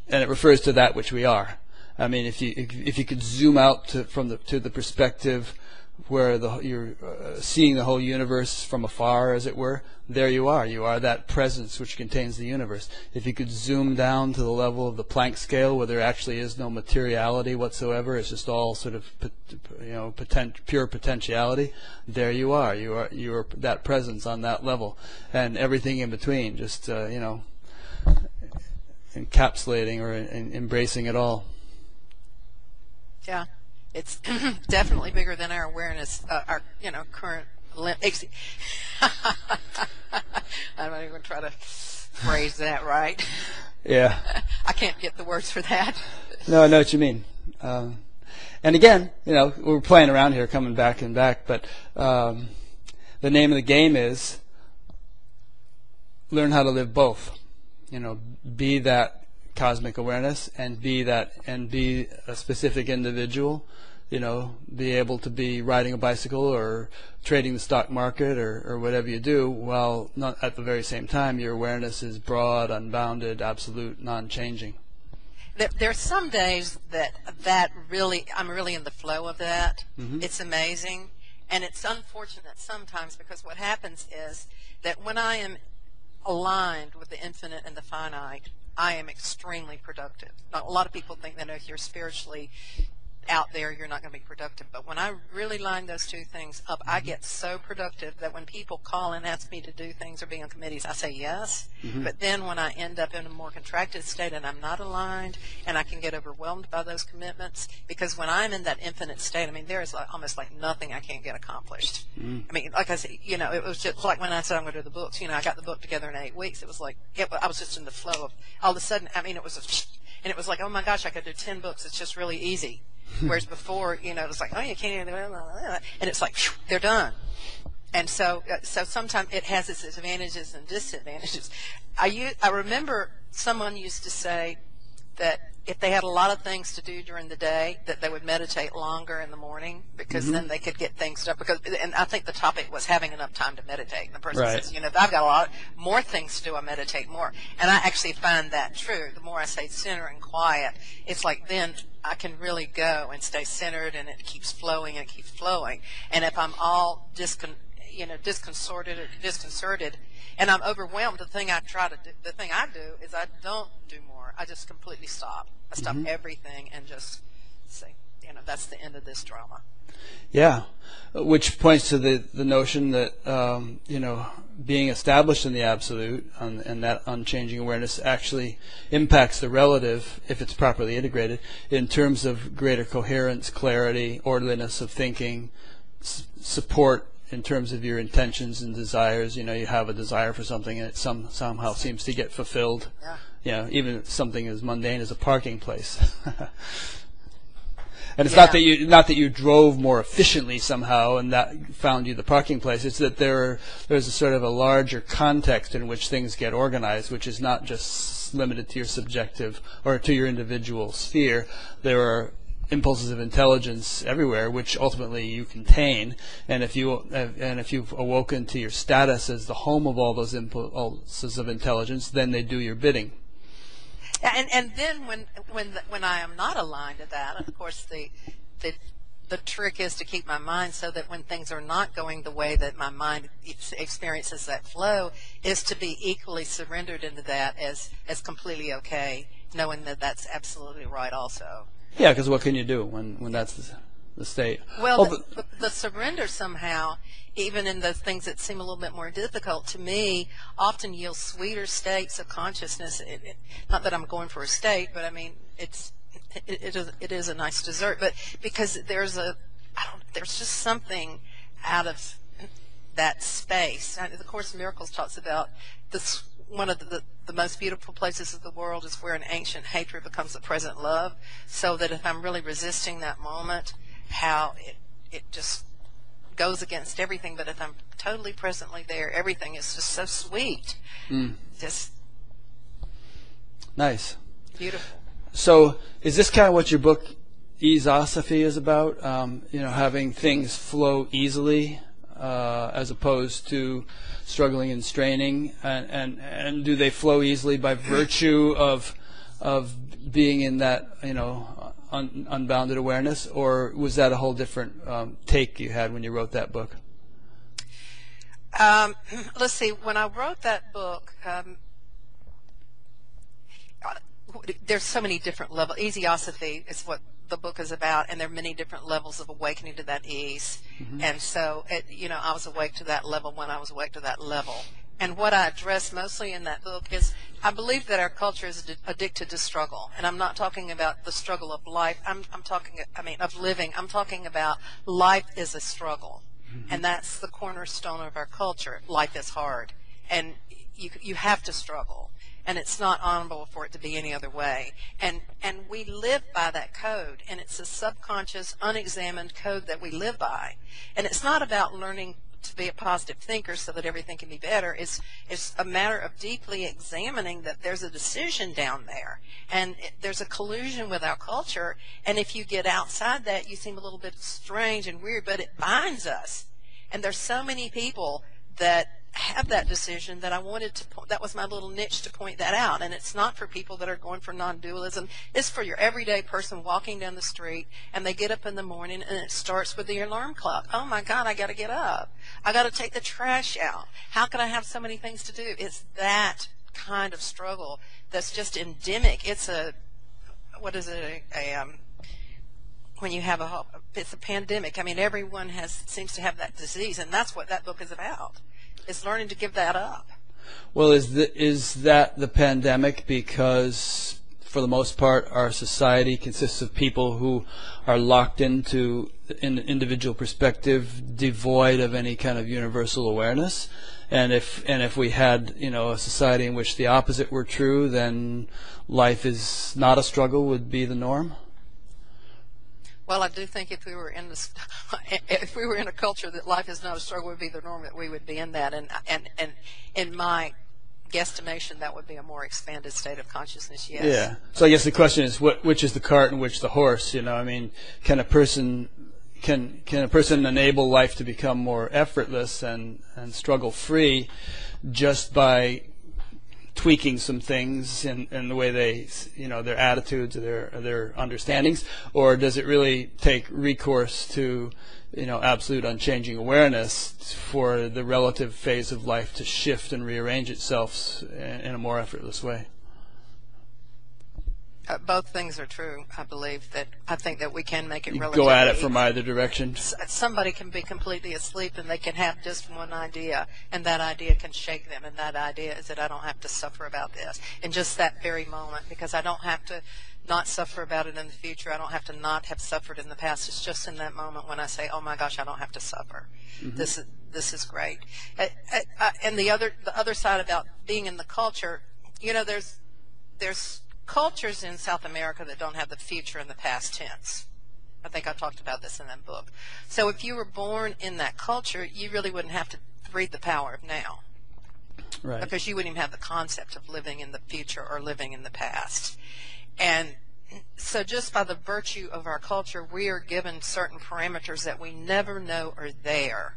And it refers to that which we are. I mean, if you could zoom out to the perspective where you're seeing the whole universe from afar, as it were, there you are. You are that presence which contains the universe. If you could zoom down to the level of the Planck scale, where there actually is no materiality whatsoever, it's just all sort of pure potentiality, there you are. You're that presence on that level, and everything in between, just encapsulating or embracing it all. Yeah. It's definitely bigger than our awareness, our current. I'm not even going to try to phrase that right. Yeah. I can't get the words for that. No, I know what you mean. And again, we're playing around here, coming back and back, but the name of the game is learn how to live both. Be that cosmic awareness and be a specific individual. Be able to be riding a bicycle or trading the stock market or whatever you do, while not at the very same time your awareness is broad, unbounded, absolute, non-changing. There's some days that really, I'm really in the flow of that. It's amazing. And it's unfortunate sometimes, because what happens is that when I am aligned with the infinite and the finite, I am extremely productive. Now, a lot of people think that if you're spiritually out there, you're not going to be productive. But when I really line those two things up, I get so productive that when people call and ask me to do things or be on committees, I say yes. But then when I end up in a more contracted state and I'm not aligned, and I can get overwhelmed by those commitments, because when I'm in that infinite state, I mean, there is almost like nothing I can't get accomplished. I mean, like I said, it was just like when I said I'm going to do the books. I got the book together in 8 weeks. It was like, I was just in the flow of all of a sudden. I mean, it was like, oh my gosh, I could do 10 books. It's just really easy. Whereas before, it was like, oh, you can't even, and it's like, they're done. And so sometimes it has its advantages and disadvantages. I remember someone used to say that if they had a lot of things to do during the day, that they would meditate longer in the morning, because then they could get things done. And I think the topic was having enough time to meditate. And the person says, if I've got a lot more things to do, I meditate more. And I actually find that true. The more I stay centered and quiet, it's like then I can really go and stay centered, and it keeps flowing and it keeps flowing. And if I'm all disconcerted, and I'm overwhelmed, the thing I do is I don't do more. I just completely stop. I stop everything and just say, that's the end of this drama. Yeah, which points to the notion that being established in the absolute and that unchanging awareness actually impacts the relative, if it's properly integrated, in terms of greater coherence, clarity, orderliness of thinking, support in terms of your intentions and desires. You have a desire for something, and it somehow seems to get fulfilled. Yeah. Even something as mundane as a parking place. And it's not that you drove more efficiently somehow and that found you the parking place. It's that there's a sort of a larger context in which things get organized, which is not just limited to your subjective or to your individual sphere. There are impulses of intelligence everywhere, which ultimately you contain. And if you've awoken to your status as the home of all those impulses of intelligence, then they do your bidding. And then when I am not aligned to that, of course the trick is to keep my mind so that when things are not going the way that my mind experiences that flow, is to be equally surrendered into that as completely okay, knowing that that's absolutely right also. Yeah, because what can you do when that's the state. Well, the surrender somehow, even in the things that seem a little bit more difficult to me, often yields sweeter states of consciousness. Not that I'm going for a state, but I mean, it is a nice dessert. But because there's just something out of that space. The Course in Miracles talks about this. One of the most beautiful places of the world is where an ancient hatred becomes a present love. So that if I'm really resisting that moment, how it just goes against everything. But if I'm totally presently there, everything is just so sweet. Just nice. Beautiful. So is this kind of what your book Easeosophy is about? Having things flow easily as opposed to struggling and straining, and do they flow easily by virtue of being in that unbounded awareness, or was that a whole different take you had when you wrote that book? Let's see. When I wrote that book, there's so many different levels. Easeosophy is what the book is about, and there are many different levels of awakening to that ease. And so, I was awake to that level when I was awake to that level. And what I address mostly in that book is, I believe that our culture is addicted to struggle. And I'm not talking about the struggle of life. I'm talking of living. I'm talking about life is a struggle. And that's the cornerstone of our culture. Life is hard. And you have to struggle. And it's not honorable for it to be any other way. And we live by that code, and it's a subconscious, unexamined code that we live by. And it's not about learning to be a positive thinker so that everything can be better. It's a matter of deeply examining that there's a decision down there, and there's a collusion with our culture. And if you get outside that, you seem a little bit strange and weird, but it binds us. And there's so many people that have that decision that I wanted to point. That was my little niche to point that out. And it's not for people that are going for non-dualism. It's for your everyday person walking down the street, and they get up in the morning, and it starts with the alarm clock. Oh my God, I got to get up. I got to take the trash out. How can I have so many things to do? It's that kind of struggle that's just endemic. It's when you have it's a pandemic. I mean, everyone seems to have that disease, and that's what that book is about. It's learning to give that up. Well, is that the pandemic because, for the most part, our society consists of people who are locked into an individual perspective, devoid of any kind of universal awareness? And if we had, a society in which the opposite were true, then life is not a struggle would be the norm? Well, I do think if we were in a culture that life is not a struggle would be the norm, that we would be in that, and in my guesstimation, that would be a more expanded state of consciousness. Yes. Yeah. So I guess the question is, which is the cart and which the horse? Can a person enable life to become more effortless and struggle free just by tweaking some things in the way they, their attitudes or their understandings, or does it really take recourse to, absolute unchanging awareness for the relative phase of life to shift and rearrange itself in a more effortless way? Both things are true. I think that we can make it relatively. Go at it from either direction. Somebody can be completely asleep, and they can have just one idea, and that idea can shake them. And that idea is that I don't have to suffer about this in just that very moment, because I don't have to not suffer about it in the future. I don't have to not have suffered in the past. It's just in that moment when I say, "Oh my gosh, I don't have to suffer. Mm-hmm. This is great." And the other side about being in the culture, there's cultures in South America that don't have the future in the past tense. I think I talked about this in that book. So if you were born in that culture, you really wouldn't have to read The Power of Now. Right. Because you wouldn't even have the concept of living in the future or living in the past. And so just by the virtue of our culture, we are given certain parameters that we never know are there.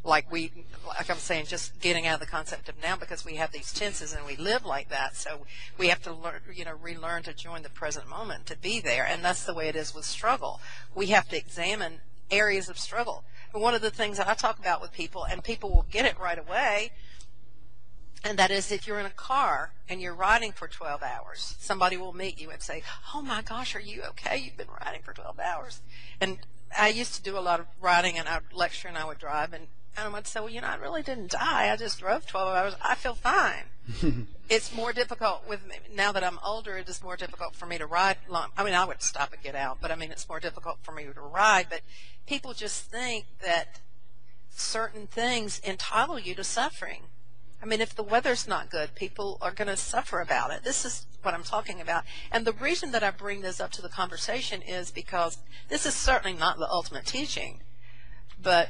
Like I'm saying, just getting out of the concept of now, because we have these tenses and we live like that. So we have to learn, relearn to join the present moment, to be there. And that's the way it is with struggle. We have to examine areas of struggle. And one of the things that I talk about with people, and people will get it right away, and that is if you're in a car and you're riding for 12 hours, somebody will meet you and say, "Oh my gosh, are you okay? You've been riding for 12 hours. And I used to do a lot of writing, and I would lecture, and I would drive, and I would say, well, I really didn't die. I just drove 12 hours. I feel fine. It's more difficult with me now that I'm older. It is more difficult for me to ride long. I mean, I would stop and get out, but I mean, it's more difficult for me to ride. But people just think that certain things entitle you to suffering. I mean, if the weather's not good, people are going to suffer about it. This is what I'm talking about. And the reason that I bring this up to the conversation is because this is certainly not the ultimate teaching, but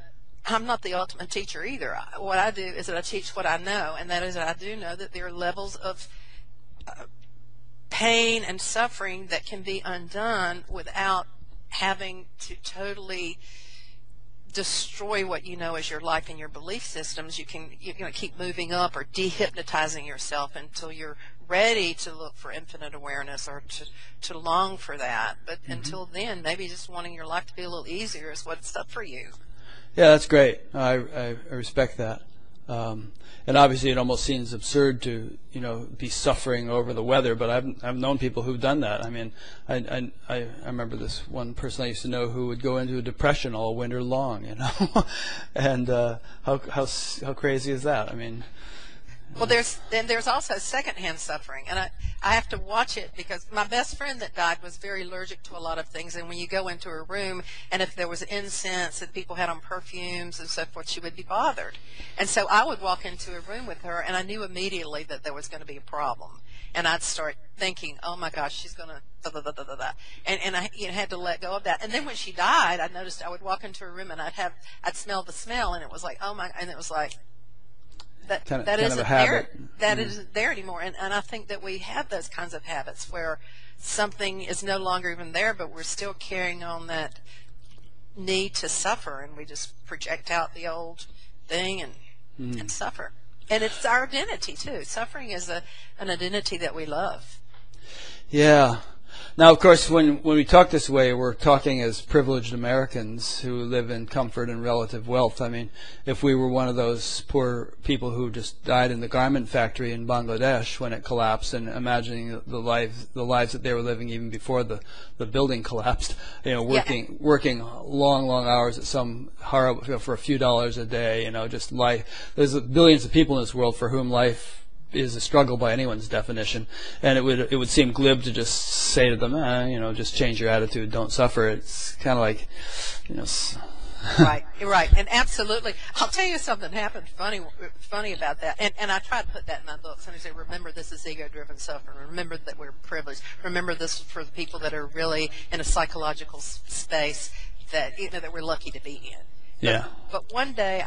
I'm not the ultimate teacher either. What I do is that I teach what I know, and that is that I do know that there are levels of pain and suffering that can be undone without having to totally destroy what you know as your life and your belief systems. You can keep moving up or dehypnotizing yourself until you're ready to look for infinite awareness or to long for that. But until then, maybe just wanting your life to be a little easier is what's up for you. Yeah, that's great. I respect that. And obviously, it almost seems absurd to be suffering over the weather. But I've known people who've done that. I mean, I remember this one person I used to know who would go into a depression all winter long. And how crazy is that? I mean. Well, there's also secondhand suffering, and I have to watch it because my best friend that died was very allergic to a lot of things. And when you go into her room, and if there was incense that people had on perfumes and so forth, she would be bothered. And so I would walk into a room with her, and I knew immediately that there was going to be a problem. And I'd start thinking, oh my gosh, she's going to da da da da da da, and I had to let go of that. And then when she died, I noticed I would walk into her room and I'd smell the smell, and it was like, oh my, and it was like. That isn't there. That isn't there anymore. And I think that we have those kinds of habits where something is no longer even there, but we're still carrying on that need to suffer, and we just project out the old thing and suffer. And it's our identity too. Suffering is an identity that we love. Yeah. Now, of course, when we talk this way, we're talking as privileged Americans who live in comfort and relative wealth. I mean, if we were one of those poor people who just died in the garment factory in Bangladesh when it collapsed, and imagining the lives that they were living even before the building collapsed, working long hours at some horrible for a few dollars a day, just life. There's billions of people in this world for whom life is a struggle by anyone's definition, and it would seem glib to just say to them, just change your attitude, don't suffer. It's kind of like, Right, and absolutely. I'll tell you something happened funny about that, and I try to put that in my books. And I say, remember, this is ego-driven suffering. Remember that we're privileged. Remember this for the people that are really in a psychological space that that we're lucky to be in. Yeah. But one day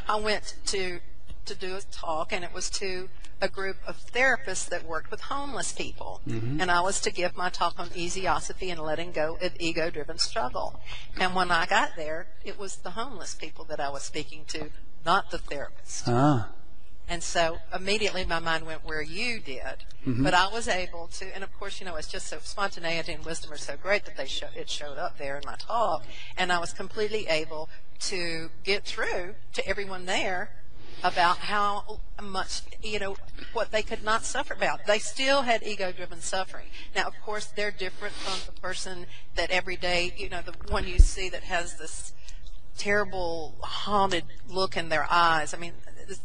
I went to do a talk, and it was to a group of therapists that worked with homeless people. And I was to give my talk on easiosophy and letting go of ego-driven struggle. And when I got there, it was the homeless people that I was speaking to, not the therapist. And so immediately my mind went where you did. But I was able to, and of course, it's just so spontaneity and wisdom are so great that it showed up there in my talk. And I was completely able to get through to everyone there about how much, what they could not suffer about. They still had ego-driven suffering. Now, of course, they're different from the person that every day, the one you see that has this terrible, haunted look in their eyes. I mean,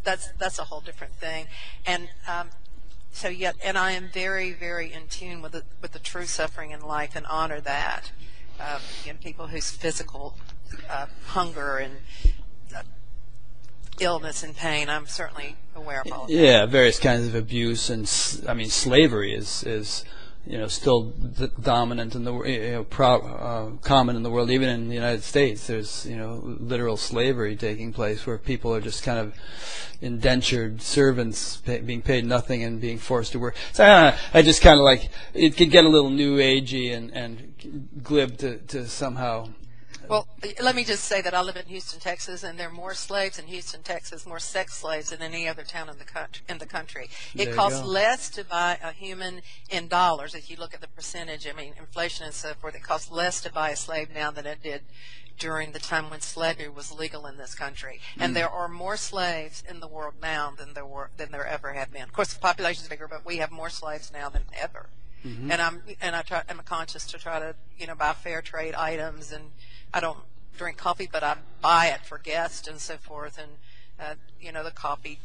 that's a whole different thing. And and I am very, very in tune with the true suffering in life and honor that. People whose physical hunger and illness and pain, I'm certainly aware of all of that. Yeah, various kinds of abuse, and slavery is still dominant in the common in the world. Even in the United States, there's literal slavery taking place where people are just kind of indentured servants, being paid nothing and being forced to work. So I just kind of like it could get a little new agey and glib to somehow. Well, let me just say that I live in Houston, Texas, and there are more slaves in Houston, Texas, more sex slaves than any other town in the country. It costs less to buy a human in dollars. If you look at the percentage, inflation and so forth, it costs less to buy a slave now than it did during the time when slavery was legal in this country. And there are more slaves in the world now than there ever have been. Of course, the population is bigger, but we have more slaves now than ever. I'm conscious to try to buy fair trade items, and I don't drink coffee, but I buy it for guests and so forth, and the coffee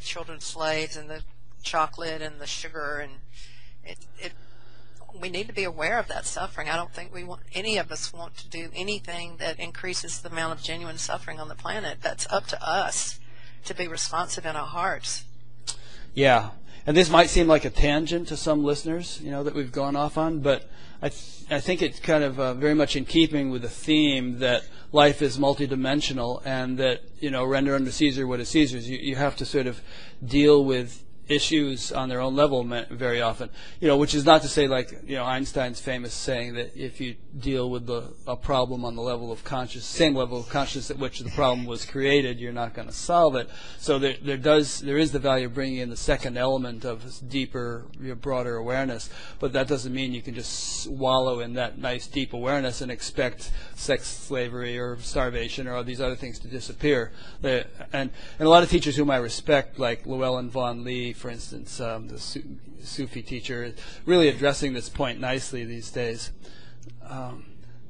children slaves, and the chocolate and the sugar, and we need to be aware of that suffering. I don't think any of us want to do anything that increases the amount of genuine suffering on the planet. That's up to us to be responsive in our hearts. Yeah. And this might seem like a tangent to some listeners, that we've gone off on, but I think it's kind of very much in keeping with the theme that life is multidimensional, and that, render unto Caesar what is Caesar's. You have to sort of deal with issues on their own level very often, which is not to say, like, Einstein's famous saying that if you deal with a problem on the level of same level of consciousness at which the problem was created, you're not going to solve it. So there is the value of bringing in the second element of this deeper, broader awareness, but that doesn't mean you can just wallow in that nice deep awareness and expect sex slavery or starvation or all these other things to disappear. And a lot of teachers whom I respect, like Llewellyn Vaughan Lee, for instance, the Sufi teacher, really addressing this point nicely these days.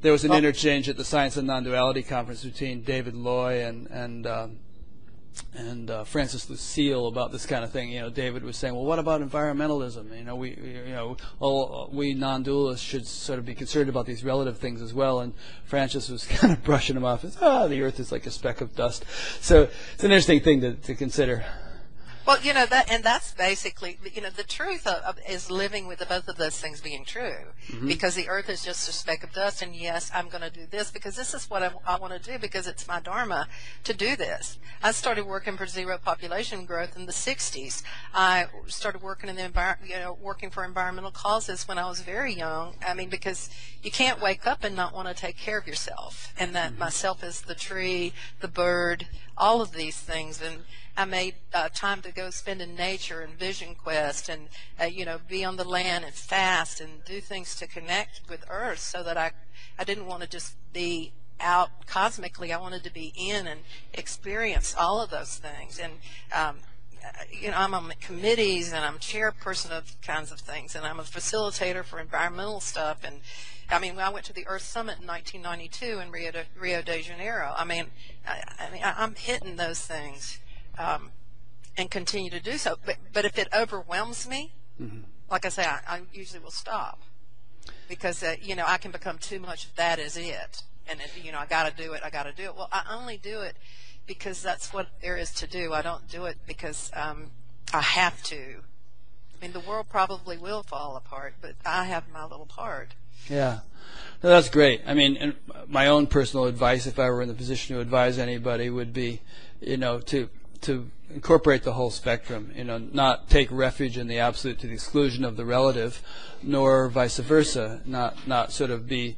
There was an interchange at the Science and Non-Duality Conference between David Loy and Francis Lucille about this kind of thing. David was saying, well, what about environmentalism? We non-dualists should sort of be concerned about these relative things as well. And Francis was kind of brushing him off as, the Earth is like a speck of dust. So it's an interesting thing to consider. Well, that's basically, the truth is living with both of those things being true. Mm-hmm. Because the earth is just a speck of dust, and yes, I'm going to do this because this is what I want to do, because it's my dharma to do this. I started working for zero population growth in the 60s. I started working in the working for environmental causes when I was very young. I mean, because you can't wake up and not want to take care of yourself. And that myself is the tree, the bird, all of these things. And I made time to go spend in nature and vision quest and, be on the land and fast and do things to connect with Earth, so that I didn't want to just be out cosmically. I wanted to be in and experience all of those things. And, I'm on committees, and I'm chairperson of kinds of things, and I'm a facilitator for environmental stuff. And when I went to the Earth Summit in 1992 in Rio de Janeiro, I'm hitting those things. And continue to do so. But if it overwhelms me, mm-hmm. like I say, I usually will stop, because, I can become too much of that is it. And, I got to do it. Well, I only do it because that's what there is to do. I don't do it because I have to. The world probably will fall apart, but I have my little part. Yeah. No, that's great. And my own personal advice, if I were in the position to advise anybody, would be, to incorporate the whole spectrum, not take refuge in the absolute to the exclusion of the relative, nor vice versa, not sort of be,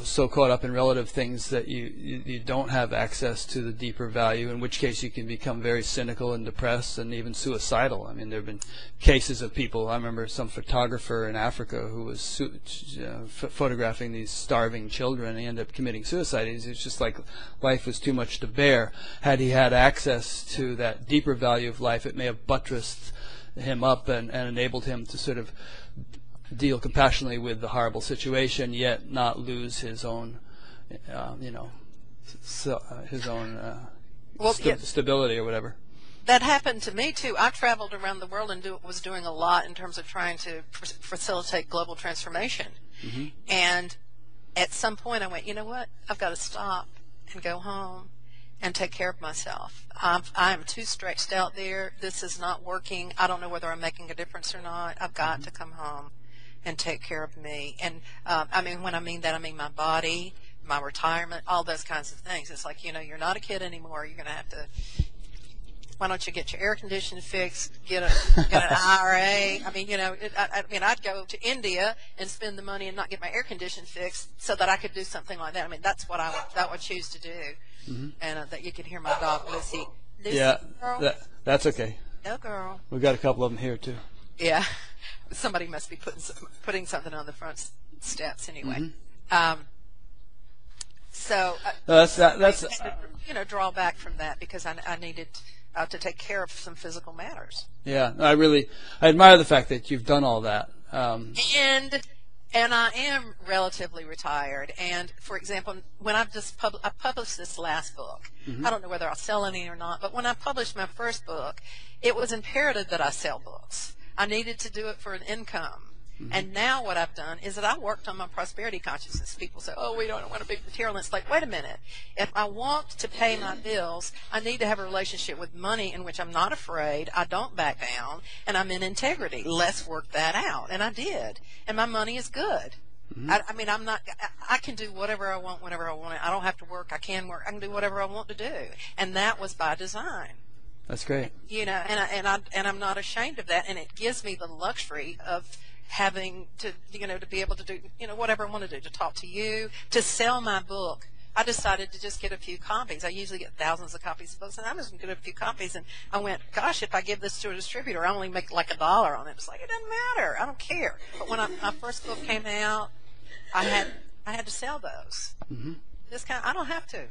so caught up in relative things that you don't have access to the deeper value, in which case you can become very cynical and depressed and even suicidal. There have been cases of people. I remember some photographer in Africa who was photographing these starving children, and he ended up committing suicide. It's just like life was too much to bear. Had he had access to that deeper value of life, it may have buttressed him up and enabled him to sort of deal compassionately with the horrible situation, yet not lose his own, stability or whatever. That happened to me too. I traveled around the world and was doing a lot in terms of trying to facilitate global transformation. Mm-hmm. And at some point I went, you know what? I've got to stop and go home and take care of myself. I'm too stretched out there. This is not working. I don't know whether I'm making a difference or not. I've got mm-hmm. to come home and take care of me. And when I mean that, I mean my body, my retirement, all those kinds of things. It's like, you're not a kid anymore. You're going to have to, why don't you get your air conditioning fixed, get an IRA? I'd go to India and spend the money and not get my air conditioning fixed so that I could do something like that. That's what I would choose to do. Mm-hmm. And that you can hear my dog, Lucy. Yeah, girl. That's okay. No, girl. We've got a couple of them here, too. Yeah. Somebody must be putting something on the front steps anyway. Mm-hmm. That's draw back from that because I needed to take care of some physical matters. Yeah, I admire the fact that you've done all that. And I am relatively retired. And for example, when I published this last book, I don't know whether I'll sell any or not, but when I published my first book, it was imperative that I sell books. I needed to do it for an income. And now what I've done is that I worked on my prosperity consciousness. People say, oh, we don't want to be material. And it's like, wait a minute. If I want to pay my bills, I need to have a relationship with money in which I'm not afraid, I don't back down, and I'm in integrity. Let's work that out. And I did. And my money is good. I mean, I can do whatever I want whenever I want it. I don't have to work. I can work. I can do whatever I want to do. And that was by design. That's great. You know, and I'm not ashamed of that. And it gives me the luxury of having to, you know, to be able to do, you know, whatever I want to do, to talk to you, to sell my book. I decided to just get a few copies. I usually get thousands of copies of books, and I'm just going to get a few copies. And I went, gosh, if I give this to a distributor, I only make like $1 on it. It's like, it doesn't matter. I don't care. But when my first book came out, I had to sell those. I don't have to.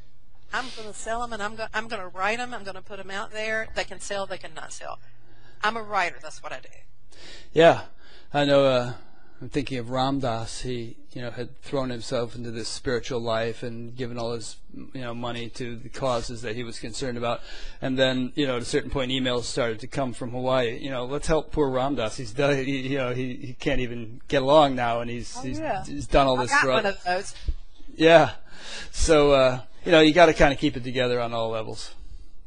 I'm going to sell them, and I'm going to write them. I'm going to put them out there. They can sell. They can not sell. I'm a writer. That's what I do. Yeah. I know, I'm thinking of Ram Dass. He, you know, had thrown himself into this spiritual life and given all his, you know, money to the causes that he was concerned about. And then, you know, at a certain point, emails started to come from Hawaii. You know, let's help poor Ram Dass. He's done, he can't even get along now, and he's done all this. I got one of those. Yeah. So, you know, you got to kind of keep it together on all levels,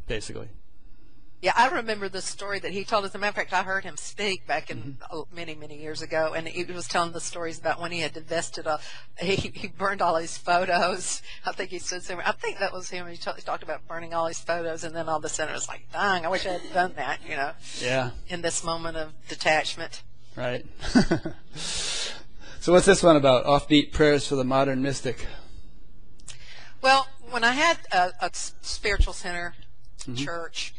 basically. Yeah, I remember the story that he told us. As a matter of fact, I heard him speak back in many, many years ago, and he was telling the stories about when he had divested he burned all his photos. I think he said somewhere. I think that was him. He talked about burning all his photos, and then all of a sudden it was like, dang, I wish I had done that, you know. Yeah. In this moment of detachment. Right. So what's this one about? Offbeat prayers for the modern mystic. Well, when I had a spiritual center church,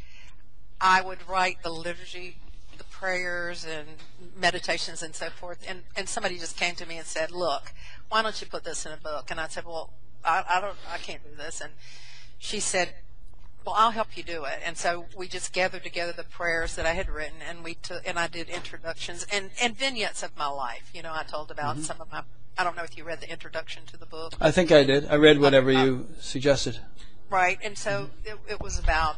I would write the liturgy, the prayers and meditations and so forth. And somebody just came to me and said, look, why don't you put this in a book? And I said, well, I can't do this. And she said, well, I'll help you do it. And so we just gathered together the prayers that I had written, and I did introductions and vignettes of my life. You know, I told about some of my, I don't know if you read the introduction to the book. I think I did. I read whatever you suggested. Right. And so it was about,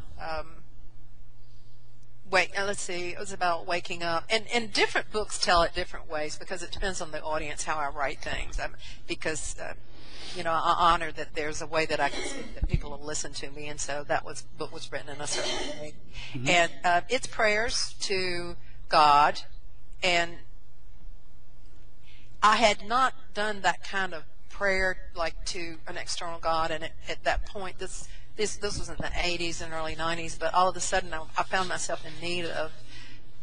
it was about waking up. And different books tell it different ways because it depends on the audience how I write things. Because, you know, I honor that there's a way that I can speak that people will listen to me. And so book was written in a certain way. And it's prayers to God. And I had not done that kind of prayer like to an external God. And at that point, this was in the 80s and early 90s, but all of a sudden I found myself in need of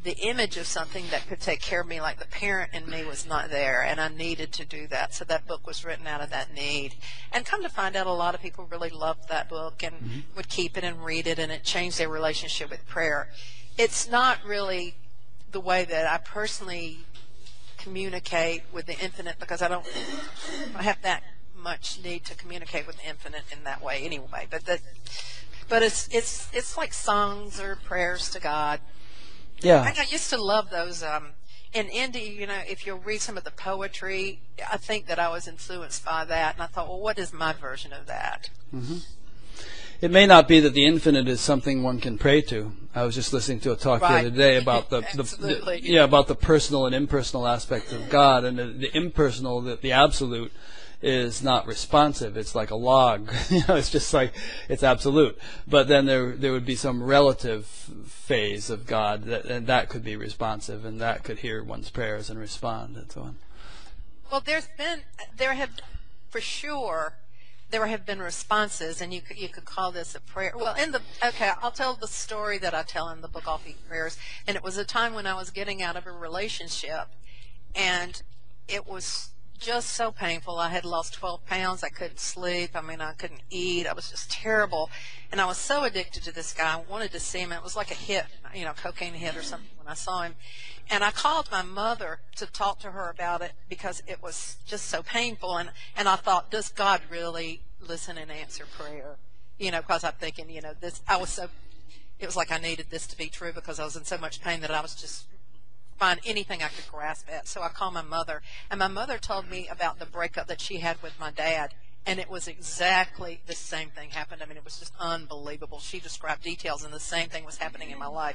the image of something that could take care of me, like the parent in me was not there, and I needed to do that. So that book was written out of that need. And come to find out, a lot of people really loved that book and would keep it and read it, and it changed their relationship with prayer. It's not really the way that I personally communicate with the infinite, because I don't have that much need to communicate with the infinite in that way anyway. But it's like songs or prayers to God. Yeah. I used to love those. In India, you know, if you'll read some of the poetry, I think that I was influenced by that, and I thought, well, what is my version of that? It may not be that the infinite is something one can pray to. I was just listening to a talk the other day about about the personal and impersonal aspect of God, and the impersonal, the absolute, is not responsive. It's like a log. You know, it's just like, it's absolute. But then there would be some relative phase of God and that could be responsive, and that could hear one's prayers and respond and so on. Well, there have been responses, and you could call this a prayer. Well, I'll tell the story that I tell in the book, Offbeat Prayers. And it was a time when I was getting out of a relationship, and it was just so painful. I had lost 12 pounds. I couldn't sleep. I mean, I couldn't eat. I was just terrible. And I was so addicted to this guy. I wanted to see him. It was like a hit, you know, cocaine hit or something when I saw him. And I called my mother to talk to her about it because it was just so painful. And I thought, does God really listen and answer prayer? You know, because I'm thinking, you know, it was like I needed this to be true because I was in so much pain that I was just find anything I could grasp at. So I called my mother, and my mother told me about the breakup that she had with my dad. And it was exactly the same thing happened. I mean, it was just unbelievable. She described details, and the same thing was happening in my life.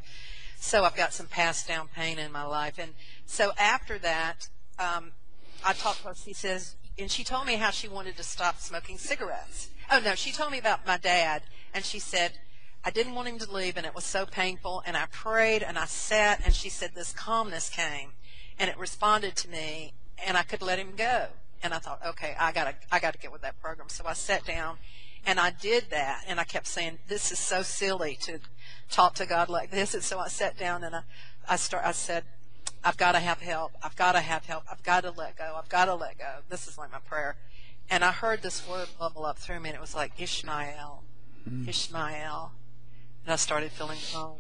So I've got some passed down pain in my life. And so after that, I talked to her. She says, and she told me how she wanted to stop smoking cigarettes. Oh, no, she told me about my dad, and she said, I didn't want him to leave, and it was so painful, and I prayed, and I sat, and she said this calmness came, and it responded to me, and I could let him go. And I thought, okay, I gotta get with that program. So I sat down, and I did that, and I kept saying, this is so silly to talk to God like this. And so I sat down, and I said, I've got to have help. I've got to have help. I've got to let go. I've got to let go. This is like my prayer. And I heard this word bubble up through me, and it was like Ishmael, Ishmael. And I started feeling calm.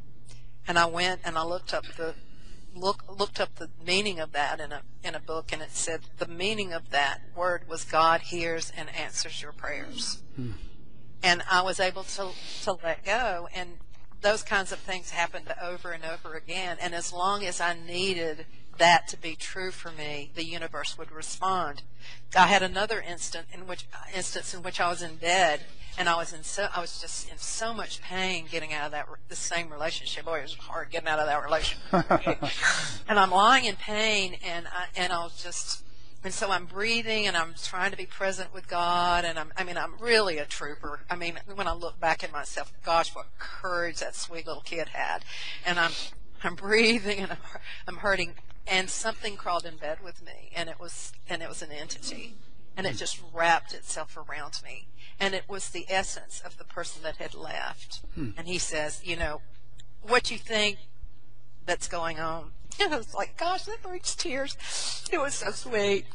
And I went and I looked up the meaning of that in a book, and it said the meaning of that word was God hears and answers your prayers. And I was able to let go, and those kinds of things happened over and over again. And as long as I needed that to be true for me, the universe would respond. I had another instance in which I was in bed, and I was just in so much pain getting out of the same relationship. Boy, it was hard getting out of that relationship. And I'm lying in pain, and so I'm breathing, and I'm trying to be present with God, and I'm really a trooper. I mean, when I look back at myself, gosh, what courage that sweet little kid had. And I'm breathing, and I'm hurting, and something crawled in bed with me, and it was an entity, and it just wrapped itself around me. And it was the essence of the person that had left. And he says, what you think that's going on? And I was like, gosh, that brings tears. It was so sweet.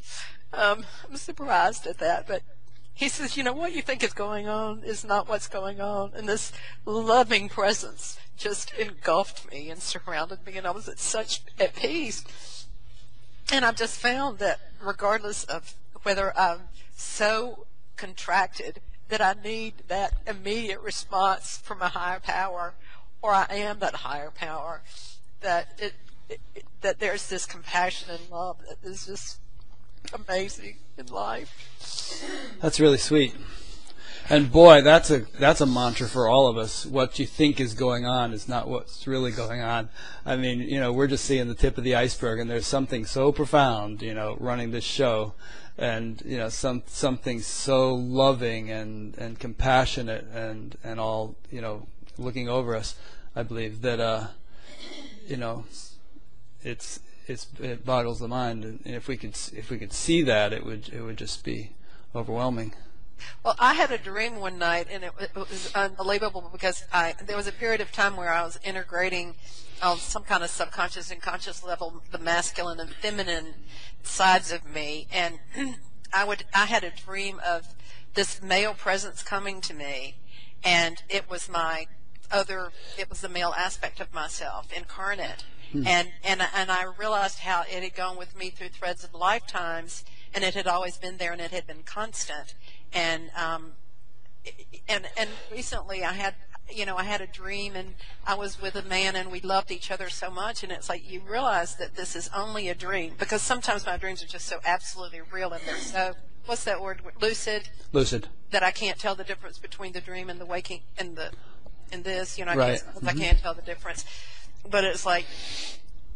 I'm surprised at that. But he says, what you think is going on is not what's going on. And this loving presence just engulfed me and surrounded me. And I was at peace. And I've just found that regardless of whether I'm so contracted that I need that immediate response from a higher power, or I am that higher power, that that there's this compassion and love that is just amazing in life. That's really sweet. And boy, that's a mantra for all of us. What you think is going on is not what's really going on. I mean, we're just seeing the tip of the iceberg, and there's something so profound, running this show. And something so loving and compassionate and all looking over us, I believe that it boggles the mind, and if we could see that, it would just be overwhelming. Well, I had a dream one night, and it was unbelievable because there was a period of time where I was integrating on some kind of subconscious and conscious level the masculine and feminine sides of me, and I had a dream of this male presence coming to me, and it was the male aspect of myself incarnate, and I realized how it had gone with me through threads of lifetimes, and it had always been there, and it had been constant. And recently I had a dream, and I was with a man, and we loved each other so much, and it's like you realize that this is only a dream, because sometimes my dreams are just so absolutely real, and they're so, what's that word, lucid, that I can't tell the difference between the dream and the waking and this, right. I can't tell the difference. But it's like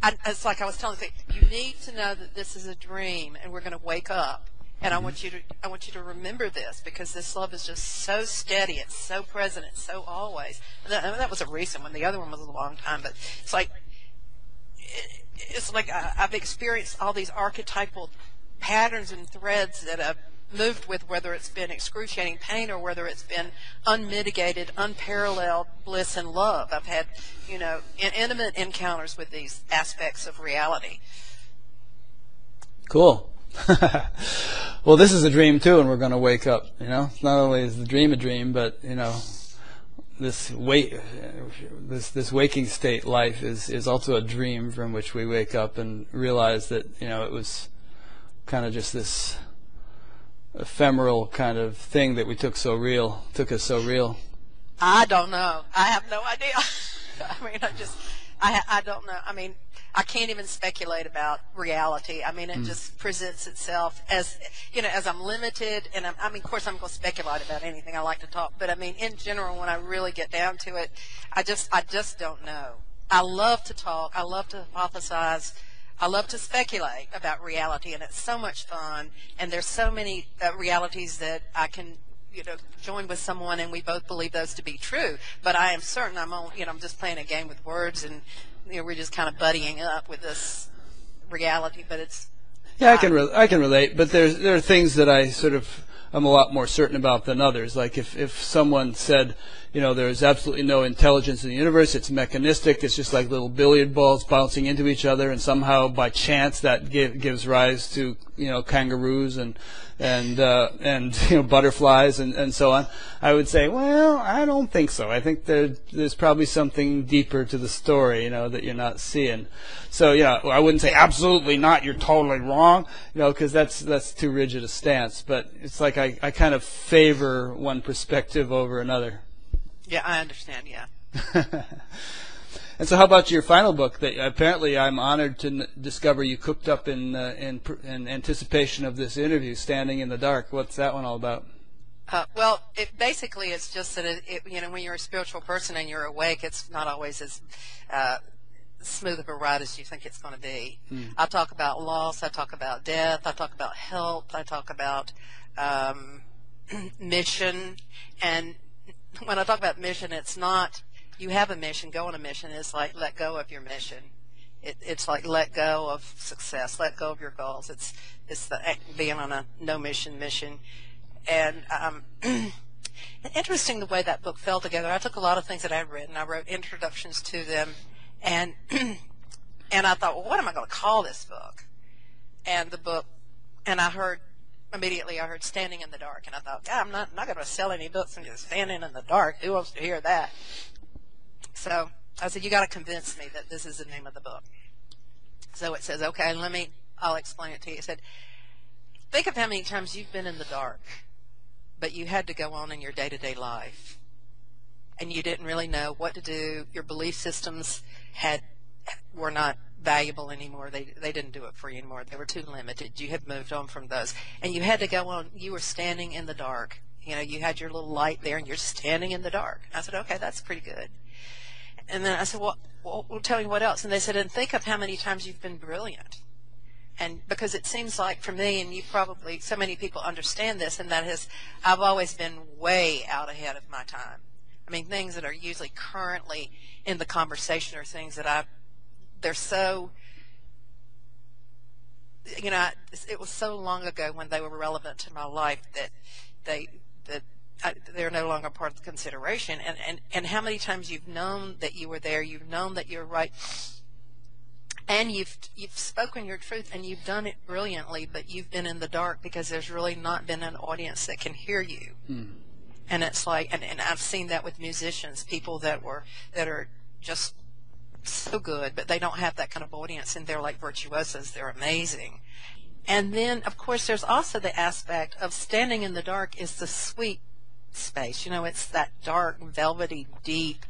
I was telling you, you need to know that this is a dream, and we're going to wake up. And I want you to remember this, because this love is just so steady, it's so present, it's so always. And that was a recent one. The other one was a long time, but it's like I've experienced all these archetypal patterns and threads that I've moved with, whether it's been excruciating pain or whether it's been unmitigated, unparalleled bliss and love. I've had, intimate encounters with these aspects of reality. Cool. Well, this is a dream too, and we're going to wake up. Not only is the dream a dream, but this waking state life is also a dream from which we wake up and realize that it was kind of just this ephemeral kind of thing that we took us so real. I don't know. I have no idea. I mean, I don't know. I mean, I can't even speculate about reality. I mean, it just presents itself as, as I'm limited, and I mean, of course, I'm going to speculate about anything. I like to talk, but I mean, in general, when I really get down to it, I just don't know. I love to talk. I love to hypothesize. I love to speculate about reality, and it's so much fun. And there's so many realities that I can, join with someone, and we both believe those to be true. But I am certain I'm just playing a game with words, and we're just kind of buddying up with this reality. But it's I can relate. But there are things that I'm a lot more certain about than others. Like if someone said, there's absolutely no intelligence in the universe, it's mechanistic, it's just like little billiard balls bouncing into each other, and somehow by chance that gives rise to kangaroos and butterflies and so on, I would say, well, I don't think so. I think there's probably something deeper to the story, that you're not seeing. So I wouldn't say absolutely not, you're totally wrong, because that's too rigid a stance. But it's like I kind of favor one perspective over another. Yeah, I understand. Yeah. And so, how about your final book? That apparently, I'm honored to discover you cooked up in anticipation of this interview, "Standing in the Dark." What's that one all about? Well, basically it's just that when you're a spiritual person and you're awake, it's not always as smooth of a ride as you think it's going to be. I talk about loss. I talk about death. I talk about health. I talk about mission. And when I talk about mission, it's not you have a mission, go on a mission. It's like let go of your mission. It's like let go of success, let go of your goals. It's the being on a no mission. And interesting the way that book fell together. I took a lot of things that I'd written. I wrote introductions to them, and I thought, well, what am I going to call this book? And the book, and I heard "Standing in the Dark," and I thought, God, I'm not going to sell any books and just standing in the dark. Who wants to hear that? So I said, you got to convince me that this is the name of the book. So it says, okay, I'll explain it to you. It said, think of how many times you've been in the dark, but you had to go on in your day-to-day life, and you didn't really know what to do. Your belief systems were not valuable anymore. They didn't do it for you anymore. They were too limited. You had moved on from those, and you had to go on. You were standing in the dark. You had your little light there, and you're standing in the dark. I said, okay, that's pretty good. And then I said, well, tell me what else. And they said, and think of how many times you've been brilliant. And because it seems like for me, and you probably, so many people understand this, and that is, I've always been way out ahead of my time. I mean, things that are usually currently in the conversation are things that they're so, it was so long ago when they were relevant to my life that they're no longer part of the consideration. And how many times you've known that you were there, you've known that you're right, and you've spoken your truth, and you've done it brilliantly, but you've been in the dark because there's really not been an audience that can hear you. And it's like, and I've seen that with musicians, people that are just so good, but they don't have that kind of audience, and they're like virtuosos. They're amazing. And then, of course, there's also the aspect of standing in the dark is the sweet space. It's that dark, velvety, deep,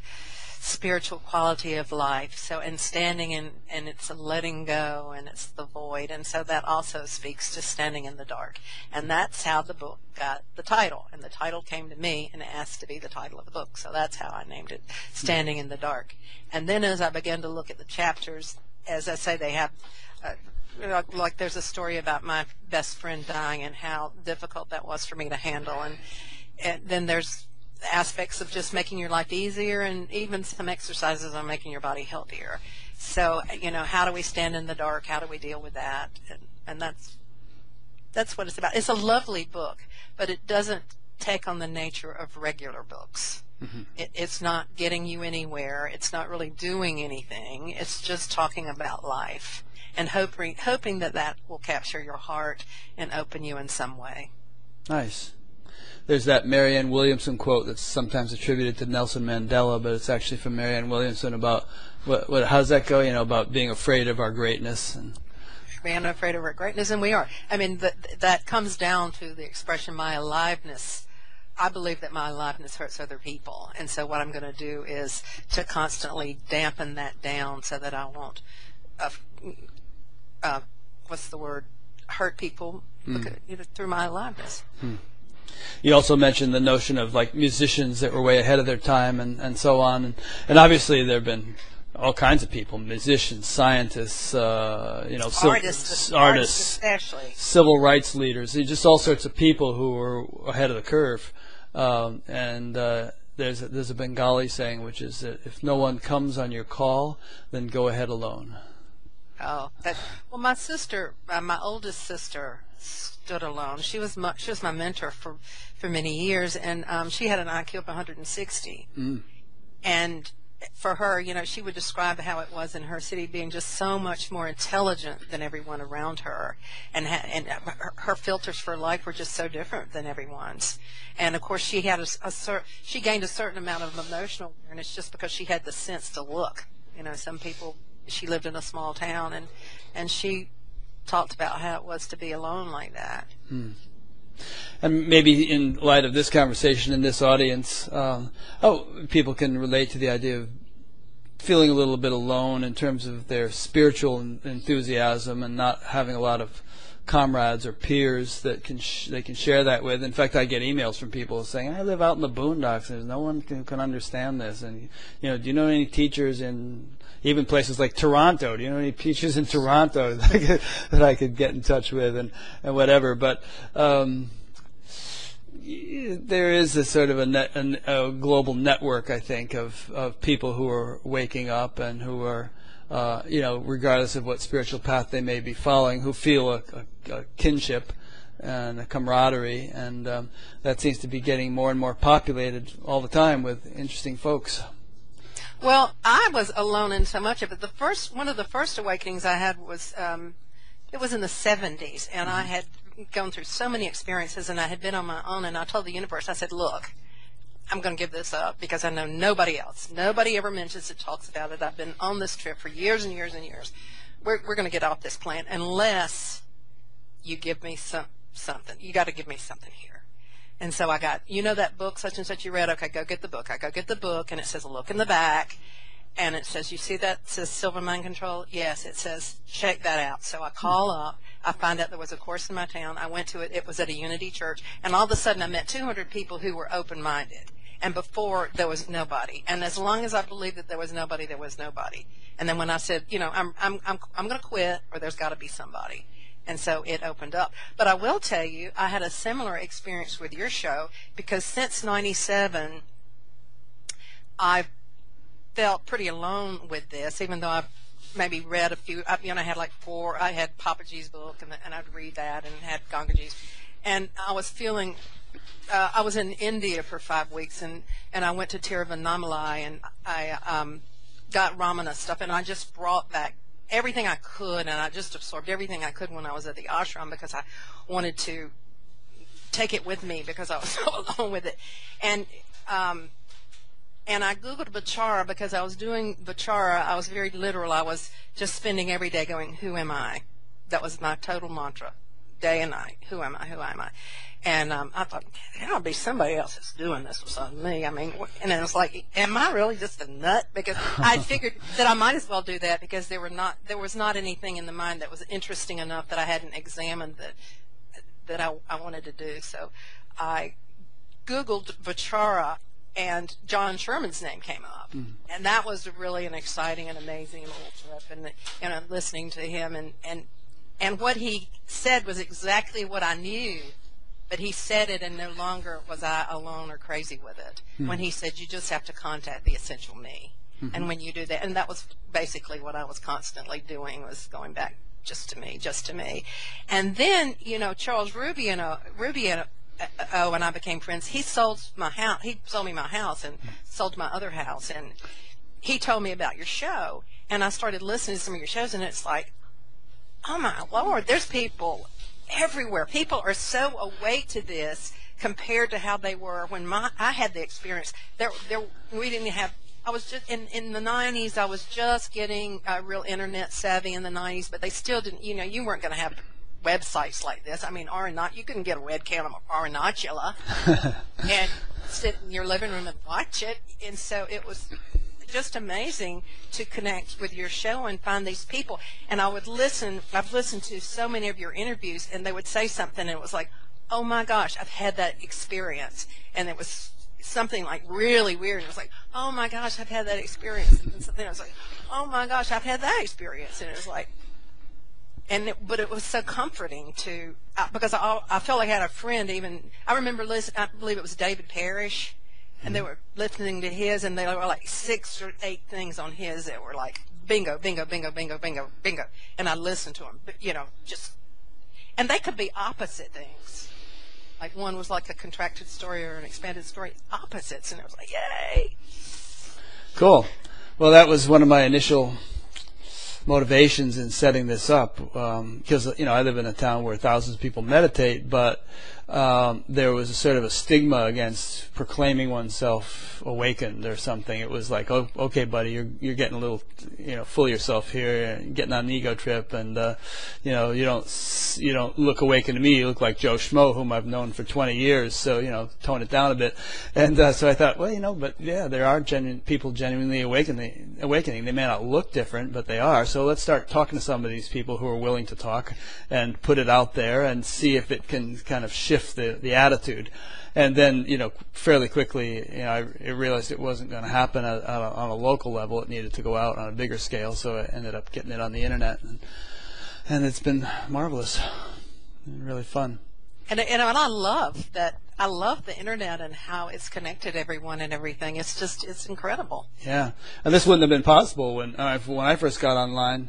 spiritual quality of life. So, and standing and it's a letting go, and it's the void. And so that also speaks to standing in the dark. And that's how the book got the title. And the title came to me and asked to be the title of the book. So that's how I named it, Standing in the Dark. And then as I began to look at the chapters, as I say, they have, like there's a story about my best friend dying and how difficult that was for me to handle. And then there's aspects of just making your life easier, and even some exercises on making your body healthier. So, how do we stand in the dark? How do we deal with that? And that's what it's about. It's a lovely book, but it doesn't take on the nature of regular books. Mm-hmm. It's not getting you anywhere. It's not really doing anything. It's just talking about life and hoping that will capture your heart and open you in some way. Nice. There's that Marianne Williamson quote that's sometimes attributed to Nelson Mandela, but it's actually from Marianne Williamson about how's that go? About being afraid of our greatness. And being afraid of our greatness, and we are. I mean, that comes down to the expression, my aliveness. I believe that my aliveness hurts other people, and so what I'm going to do is to constantly dampen that down so that I won't of what's the word, hurt people through my aliveness. You also mentioned the notion of like musicians that were way ahead of their time and so on. And obviously there have been all kinds of people, musicians, scientists, artists especially, civil rights leaders, just all sorts of people who were ahead of the curve. There's a Bengali saying, which is that if no one comes on your call, then go ahead alone. Oh, well, my sister, my oldest sister, stood alone. She was my mentor for many years, and she had an IQ of 160. And for her, she would describe how it was in her city, being just so much more intelligent than everyone around her, and her filters for life were just so different than everyone's. And of course, she had she gained a certain amount of emotional awareness just because she had the sense to look. Some people. She lived in a small town, and she talked about how it was to be alone like that. And maybe in light of this conversation in this audience, people can relate to the idea of feeling a little bit alone in terms of their spiritual enthusiasm and not having a lot of comrades or peers that they can share that with. In fact, I get emails from people saying, I live out in the boondocks, and there's no one who can understand this. And, do you know any teachers in even places like Toronto? Do you know any teachers in Toronto that I could get in touch with and whatever? But there is a sort of a global network, I think, of people who are waking up and who are, regardless of what spiritual path they may be following, who feel a kinship and a camaraderie, and that seems to be getting more and more populated all the time with interesting folks. Well, I was alone in so much of it. One of the first awakenings I had was, it was in the 70s, and I had gone through so many experiences, and I had been on my own, and I told the universe, I said, look, I'm going to give this up because I know nobody else. Nobody ever mentions it, talks about it. I've been on this trip for years and years and years. We're going to get off this planet unless you give me something. You got to give me something here. And so I got, that book such and such you read? Okay, go get the book. I go get the book, and it says, look in the back. And it says, you see that? It says Silver Mind Control? Yes, it says, check that out. So I call up. I find out there was a course in my town. I went to it. It was at a Unity church. And all of a sudden I met 200 people who were open-minded. And before, there was nobody. And as long as I believed that there was nobody, there was nobody. And then when I said, I'm going to quit, or there's got to be somebody. And so it opened up. But I will tell you, I had a similar experience with your show, because since 97, I've felt pretty alone with this, even though I've maybe read a few. I had like 4. I had Papa G's book, and I'd read that, and had Gangaji's. And I was feeling, I was in India for 5 weeks, and I went to Tiruvannamalai, and I got Ramana stuff, and I just brought back everything I could, and I just absorbed everything I could when I was at the ashram, because I wanted to take it with me because I was so alone with it. And I Googled Vichara because I was doing Vichara. I was very literal. I was just spending every day going, who am I? That was my total mantra, day and night. Who am I? Who am I? And I thought, there ought to be somebody else that's doing this besides me. I mean, and then it was like, am I really just a nut? Because I figured that I might as well do that, because there was not anything in the mind that was interesting enough that I hadn't examined that I wanted to do. So I Googled Vichara, and John Sherman's name came up. And that was really an exciting and amazing little trip, and listening to him, and what he said was exactly what I knew. But he said it, and no longer was I alone or crazy with it. When he said, you just have to contact the essential me. And when you do that, and that was basically what I was constantly doing, was going back just to me. And then, Charles Rubio and I became friends. He sold my house. He sold me my house and sold my other house. And he told me about your show. And I started listening to some of your shows, and it's like, oh my Lord, there's people everywhere. People are so awake to this compared to how they were when I had the experience. We didn't have. I was just in the 90s. I was just getting real internet savvy in the 90s, but they still didn't. You weren't going to have websites like this. I mean, you couldn't get a webcam of Arunachala and sit in your living room and watch it. And so it was, just amazing to connect with your show and find these people. And I would listen. I've listened to so many of your interviews, and they would say something, and it was like, oh my gosh, I've had that experience. And it was something like really weird. It was like, oh my gosh, I've had that experience. And something I was like, oh my gosh, I've had that experience. And it was like, but it was so comforting to, because I felt like I had a friend even, I remember listening, I believe it was David Parrish, and they were listening to his, and there were like 6 or 8 things on his that were like, bingo, bingo, bingo, bingo, bingo, bingo. And I listened to them, but, and they could be opposite things. Like one was like a contracted story or an expanded story, opposites, and it was like, yay! Cool. Well, that was one of my initial motivations in setting this up, because I live in a town where thousands of people meditate, but there was a sort of a stigma against proclaiming oneself awakened or something. It was like, oh, okay, buddy, you're getting a little, full of yourself here, getting on an ego trip, and you don't look awakened to me. You look like Joe Schmo, whom I've known for 20 years. So tone it down a bit. And so I thought, well, but yeah, there are people genuinely awakening. They may not look different, but they are. So let's start talking to some of these people who are willing to talk and put it out there and see if it can kind of shift the attitude. And then, fairly quickly, I realized it wasn't going to happen on a local level. It needed to go out on a bigger scale. So I ended up getting it on the internet, and it's been marvelous, and really fun. And I love that. I love the internet and how it's connected everyone and everything. It's incredible. Yeah, and this wouldn't have been possible when I first got online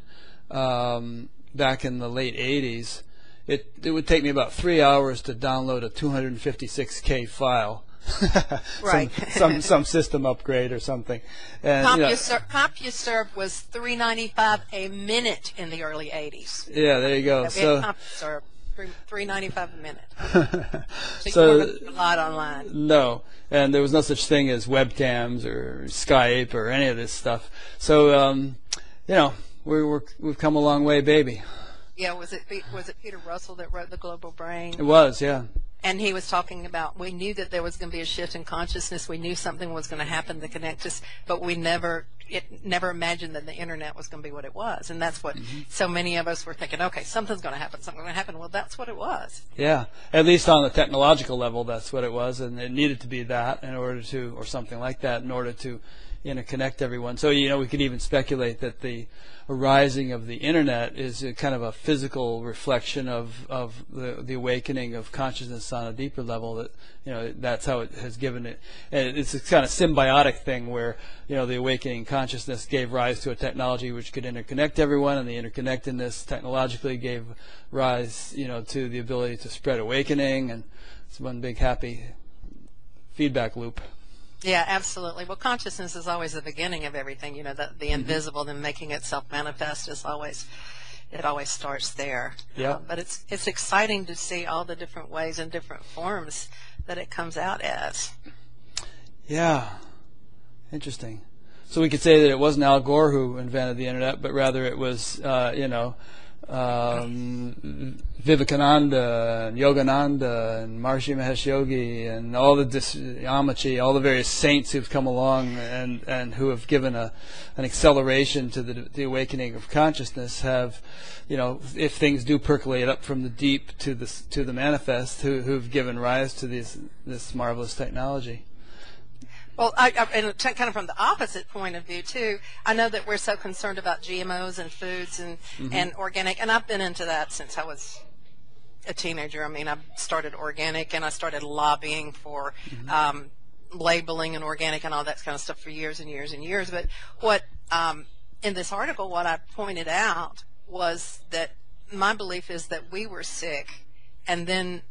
back in the late '80s. It would take me about 3 hours to download a 256K file. Right. some system upgrade or something. And, CompuServe was $3.95 a minute in the early '80s. Yeah, there you go. So CompuServe. $3.95 a minute. So you weren't a lot online. No, and there was no such thing as webcams or Skype or any of this stuff. So we've come a long way, baby. Yeah, was it Peter Russell that wrote The Global Brain? It was, yeah. And he was talking about, we knew that there was going to be a shift in consciousness. We knew something was going to happen to connect us, but we never imagined that the internet was going to be what it was. And that's what so many of us were thinking, okay, something's going to happen. Well, that's what it was. Yeah, at least on the technological level, that's what it was. And it needed to be that or something like that in order to connect everyone. So, we could even speculate that the arising of the internet is a kind of a physical reflection of the awakening of consciousness on a deeper level. That that's how it has given it. And it's a kind of symbiotic thing where the awakening consciousness gave rise to a technology which could interconnect everyone, and the interconnectedness technologically gave rise to the ability to spread awakening, and it's one big happy feedback loop. Yeah, absolutely. Well, consciousness is always the beginning of everything. The invisible, then making itself manifest it always starts there. Yeah. But it's exciting to see all the different ways and different forms that it comes out as. Yeah. Interesting. So we could say that it wasn't Al Gore who invented the internet, but rather it was, Vivekananda and Yogananda and Maharishi Mahesh Yogi and all the Amachi, all the various saints who've come along and who have given an acceleration to the awakening of consciousness have, if things do percolate up from the deep to the manifest, who've given rise to this marvelous technology. Well, and kind of from the opposite point of view, too, I know that we're so concerned about GMOs and foods and organic, and I've been into that since I was a teenager. I mean, I started organic, and I started lobbying for labeling and organic and all that kind of stuff for years and years and years. But what in this article, what I pointed out was that my belief is that we were sick, and then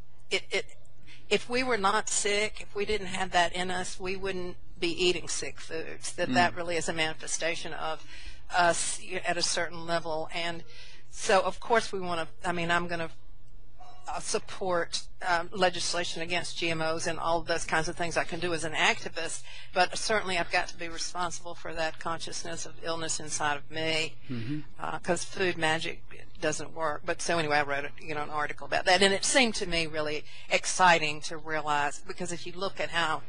if we were not sick, if we didn't have that in us, we wouldn't be eating sick foods. That really is a manifestation of us at a certain level. And so, of course, we want to, I'm going to support legislation against GMOs and all of those kinds of things I can do as an activist, but certainly I've got to be responsible for that consciousness of illness inside of me, because food magic doesn't work. But so anyway, I wrote an article about that, and it seemed to me really exciting to realize, because if you look at how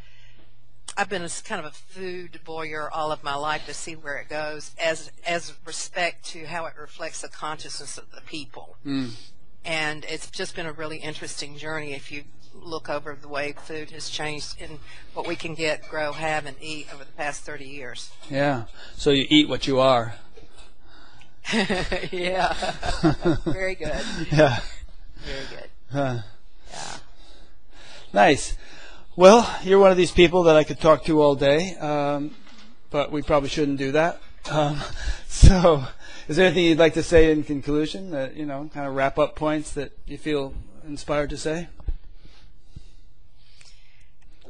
I've been kind of a food voyeur all of my life to see where it goes as respect to how it reflects the consciousness of the people. And it's just been a really interesting journey if you look over the way food has changed in what we can get, grow, have, and eat over the past 30 years. Yeah. So you eat what you are. Yeah. Very good. Yeah. Very good. Yeah. Nice. Well, you're one of these people that I could talk to all day, but we probably shouldn't do that. So, is there anything you'd like to say in conclusion that, kind of wrap up points that you feel inspired to say?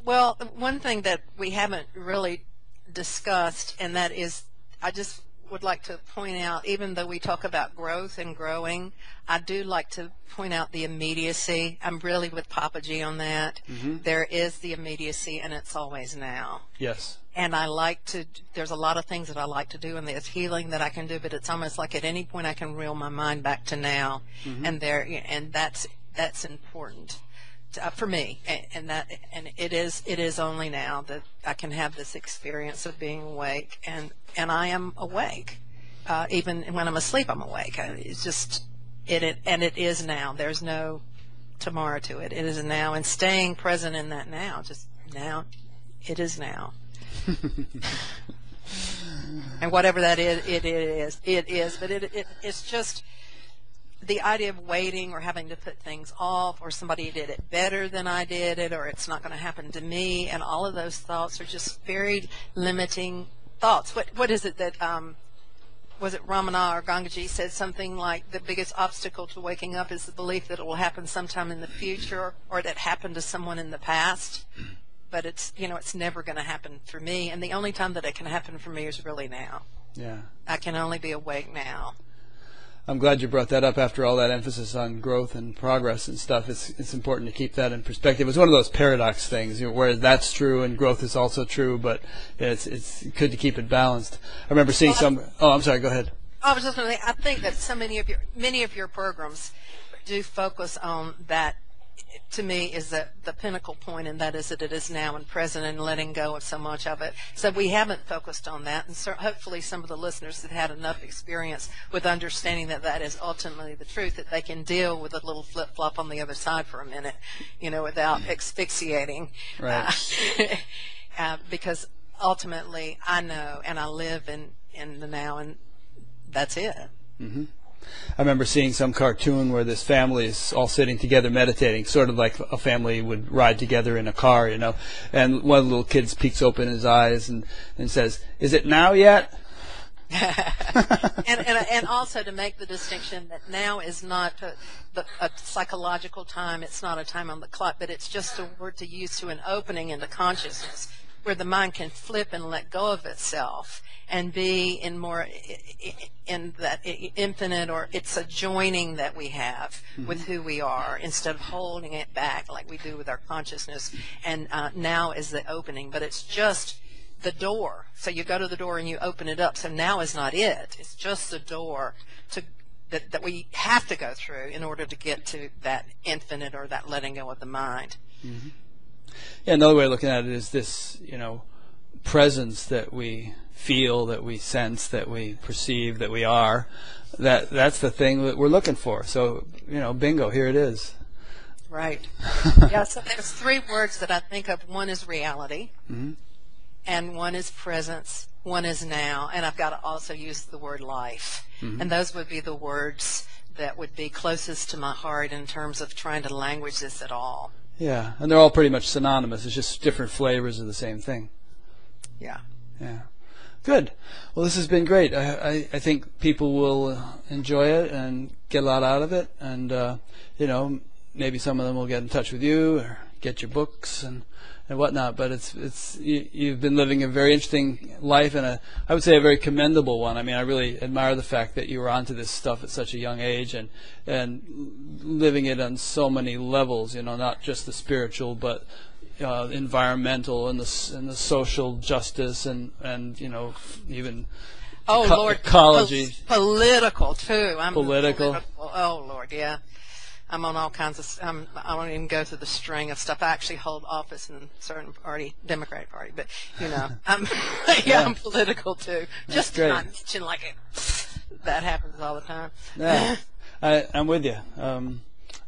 Well, one thing that we haven't really discussed, and that is, I just would like to point out, even though we talk about growth and growing, I do like to point out the immediacy. I'm really with Papa G on that. There is the immediacy, and it's always now. Yes. And there's a lot of things that I like to do, and there's healing that I can do, but it's almost like at any point I can reel my mind back to now, and that's important for me, and it is only now that I can have this experience of being awake, and I am awake, even when I'm asleep. I'm awake. It's just it is now. There's no tomorrow to it. It is now, and staying present in that now. Just now, it is now. And whatever that is, it is. But it's just the idea of waiting or having to put things off, or somebody did it better than I did it, or it's not going to happen to me, and all of those thoughts are just very limiting thoughts. What is it that was it Ramana or Gangaji said something like the biggest obstacle to waking up is the belief that it will happen sometime in the future, or that happened to someone in the past. But it's never going to happen for me, and the only time that it can happen for me is really now. Yeah. I can only be awake now. I'm glad you brought that up after all that emphasis on growth and progress and stuff. It's important to keep that in perspective. It's one of those paradox things, where that's true and growth is also true, but it's good to keep it balanced. I remember seeing I'm sorry, go ahead. I was just going to say, I think that many of your programs do focus on that. To me, is the pinnacle point, and that is that it is now and present and letting go of so much of it. So we haven't focused on that, and hopefully some of the listeners have had enough experience with understanding that is ultimately the truth, that they can deal with a little flip-flop on the other side for a minute, without asphyxiating. Right. Because ultimately I know, and I live in the now, and that's it. Mm-hmm. I remember seeing some cartoon where this family is all sitting together meditating, sort of like a family would ride together in a car, and one of the little kids peeks open his eyes and says, "Is it now yet?" and also to make the distinction that now is not a psychological time. It's not a time on the clock, but it's just a word to use to an opening into consciousness, where the mind can flip and let go of itself and be in that infinite, or it's a joining that we have with who we are, instead of holding it back like we do with our consciousness. And now is the opening, but it's just the door. So you go to the door and you open it up. So now is not it. It's just the door that we have to go through in order to get to that infinite, or that letting go of the mind. Mm-hmm. Yeah, another way of looking at it is this, presence that we feel, that we sense, that we perceive, that we are. That's the thing that we're looking for. So, bingo, here it is. Right. Yeah, so there's three words that I think of. One is reality, and one is presence, one is now, and I've got to also use the word life. And those would be the words that would be closest to my heart in terms of trying to language this at all. Yeah, and they're all pretty much synonymous. It's just different flavors of the same thing. Yeah. Yeah. Good. Well, this has been great. I think people will enjoy it and get a lot out of it. And, maybe some of them will get in touch with you or get your books and whatnot. But you've been living a very interesting life, and I would say a very commendable one. I mean, I really admire the fact that you were onto this stuff at such a young age and living it on so many levels, not just the spiritual, but environmental and the social justice and even Lord, ecology, political too. I'm political. Oh Lord, yeah. I'm on all kinds of. I won't even go through the string of stuff. I actually hold office in a certain party, Democratic Party, but I'm political too. Just great. not mention like it. That happens all the time. Yeah, I'm with you.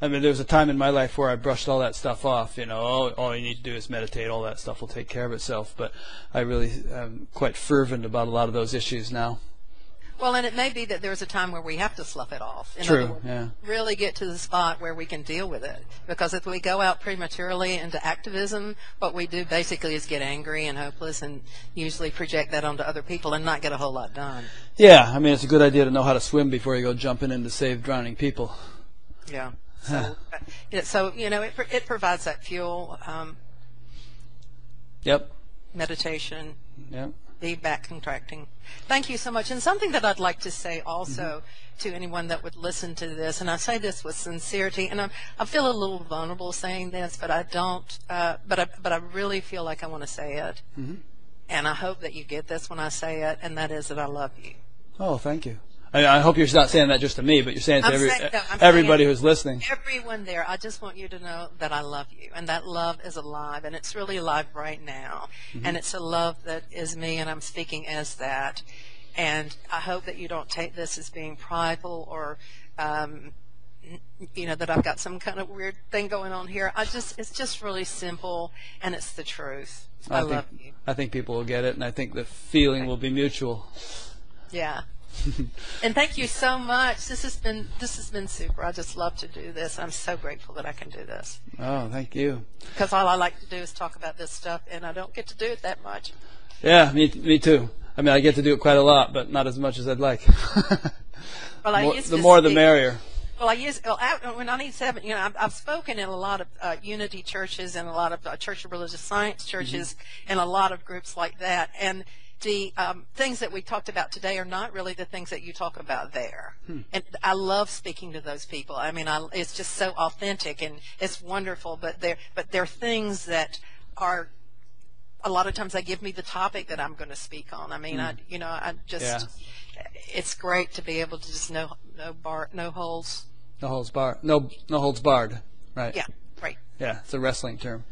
I mean, there was a time in my life where I brushed all that stuff off. All you need to do is meditate. All that stuff will take care of itself. But I really am quite fervent about a lot of those issues now. Well, and it may be that there's a time where we have to slough it off. True, other words, yeah. Really get to the spot where we can deal with it. Because if we go out prematurely into activism, what we do basically is get angry and hopeless and usually project that onto other people and not get a whole lot done. Yeah, I mean, it's a good idea to know how to swim before you go jumping in to save drowning people. Yeah. So it provides that fuel. Yep. Meditation. Yep. Feedback contracting. Thank you so much. And something that I'd like to say also to anyone that would listen to this, and I say this with sincerity, and I feel a little vulnerable saying this, but I don't. But I really feel like I want to say it, and I hope that you get this when I say it, and that is that I love you. Oh, thank you. I hope you're not saying that just to me, but you're saying it to I'm everybody saying who's listening. Everyone there, I just want you to know that I love you, and that love is alive, and it's really alive right now, and it's a love that is me, and I'm speaking as that, and I hope that you don't take this as being prideful or, that I've got some kind of weird thing going on here. It's just really simple, and it's the truth. I love you. I think people will get it, and I think the feeling will be mutual. Yeah. And thank you so much. This has been super. I just love to do this. I'm so grateful that I can do this. Oh, thank you. Because all I like to do is talk about this stuff, and I don't get to do it that much. Yeah, me too. I mean, I get to do it quite a lot, but not as much as I'd like. Well, the more the merrier. Well, when I need 7, I've spoken in a lot of unity churches and a lot of Church of Religious Science churches and a lot of groups like that, and the things that we talked about today are not really the things that you talk about there. And I love speaking to those people. I mean, it's just so authentic and it's wonderful. But they're things that are a lot of times they give me the topic that I'm going to speak on. I mean, it's great to be able to just no holds. No holds barred. Right. Yeah. Right. Yeah, it's a wrestling term.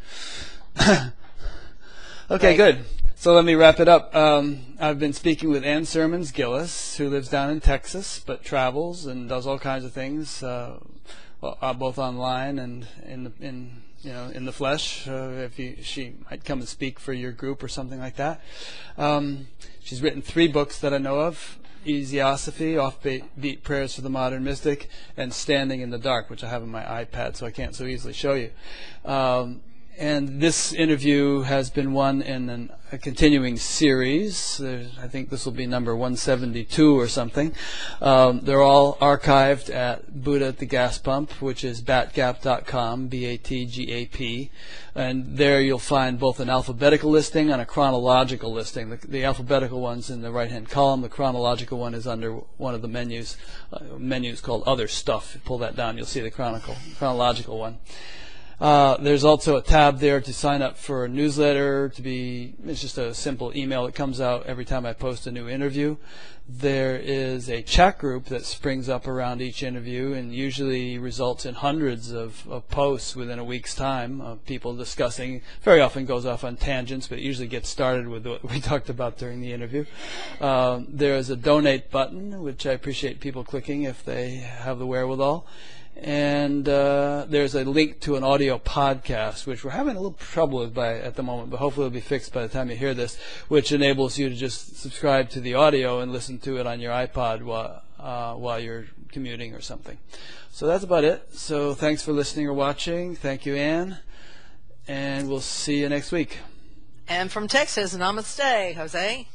Okay, good. So let me wrap it up. I've been speaking with Ann Sermons Gillis, who lives down in Texas, but travels and does all kinds of things, both online and in the flesh. She might come and speak for your group or something like that. She's written 3 books that I know of: Easyosophy, Offbeat Prayers for the Modern Mystic, and Standing in the Dark, which I have on my iPad, so I can't so easily show you. And this interview has been one in a continuing series. I think this will be number 172 or something. They're all archived at Buddha at the Gas Pump, which is batgap.com, BATGAP. And there you'll find both an alphabetical listing and a chronological listing. The alphabetical one's in the right-hand column. The chronological one is under one of the menus called Other Stuff. You pull that down, you'll see the chronological one. There's also a tab there to sign up for a newsletter. It's just a simple email that comes out every time I post a new interview. There is a chat group that springs up around each interview and usually results in hundreds of posts within a week's time of people discussing. Very often goes off on tangents, but it usually gets started with what we talked about during the interview. There is a donate button, which I appreciate people clicking if they have the wherewithal. And there's a link to an audio podcast, which we're having a little trouble with at the moment, but hopefully it'll be fixed by the time you hear this, which enables you to just subscribe to the audio and listen to it on your iPod while you're commuting or something. So that's about it. So thanks for listening or watching. Thank you, Ann. And we'll see you next week. And from Texas, namaste, Jose.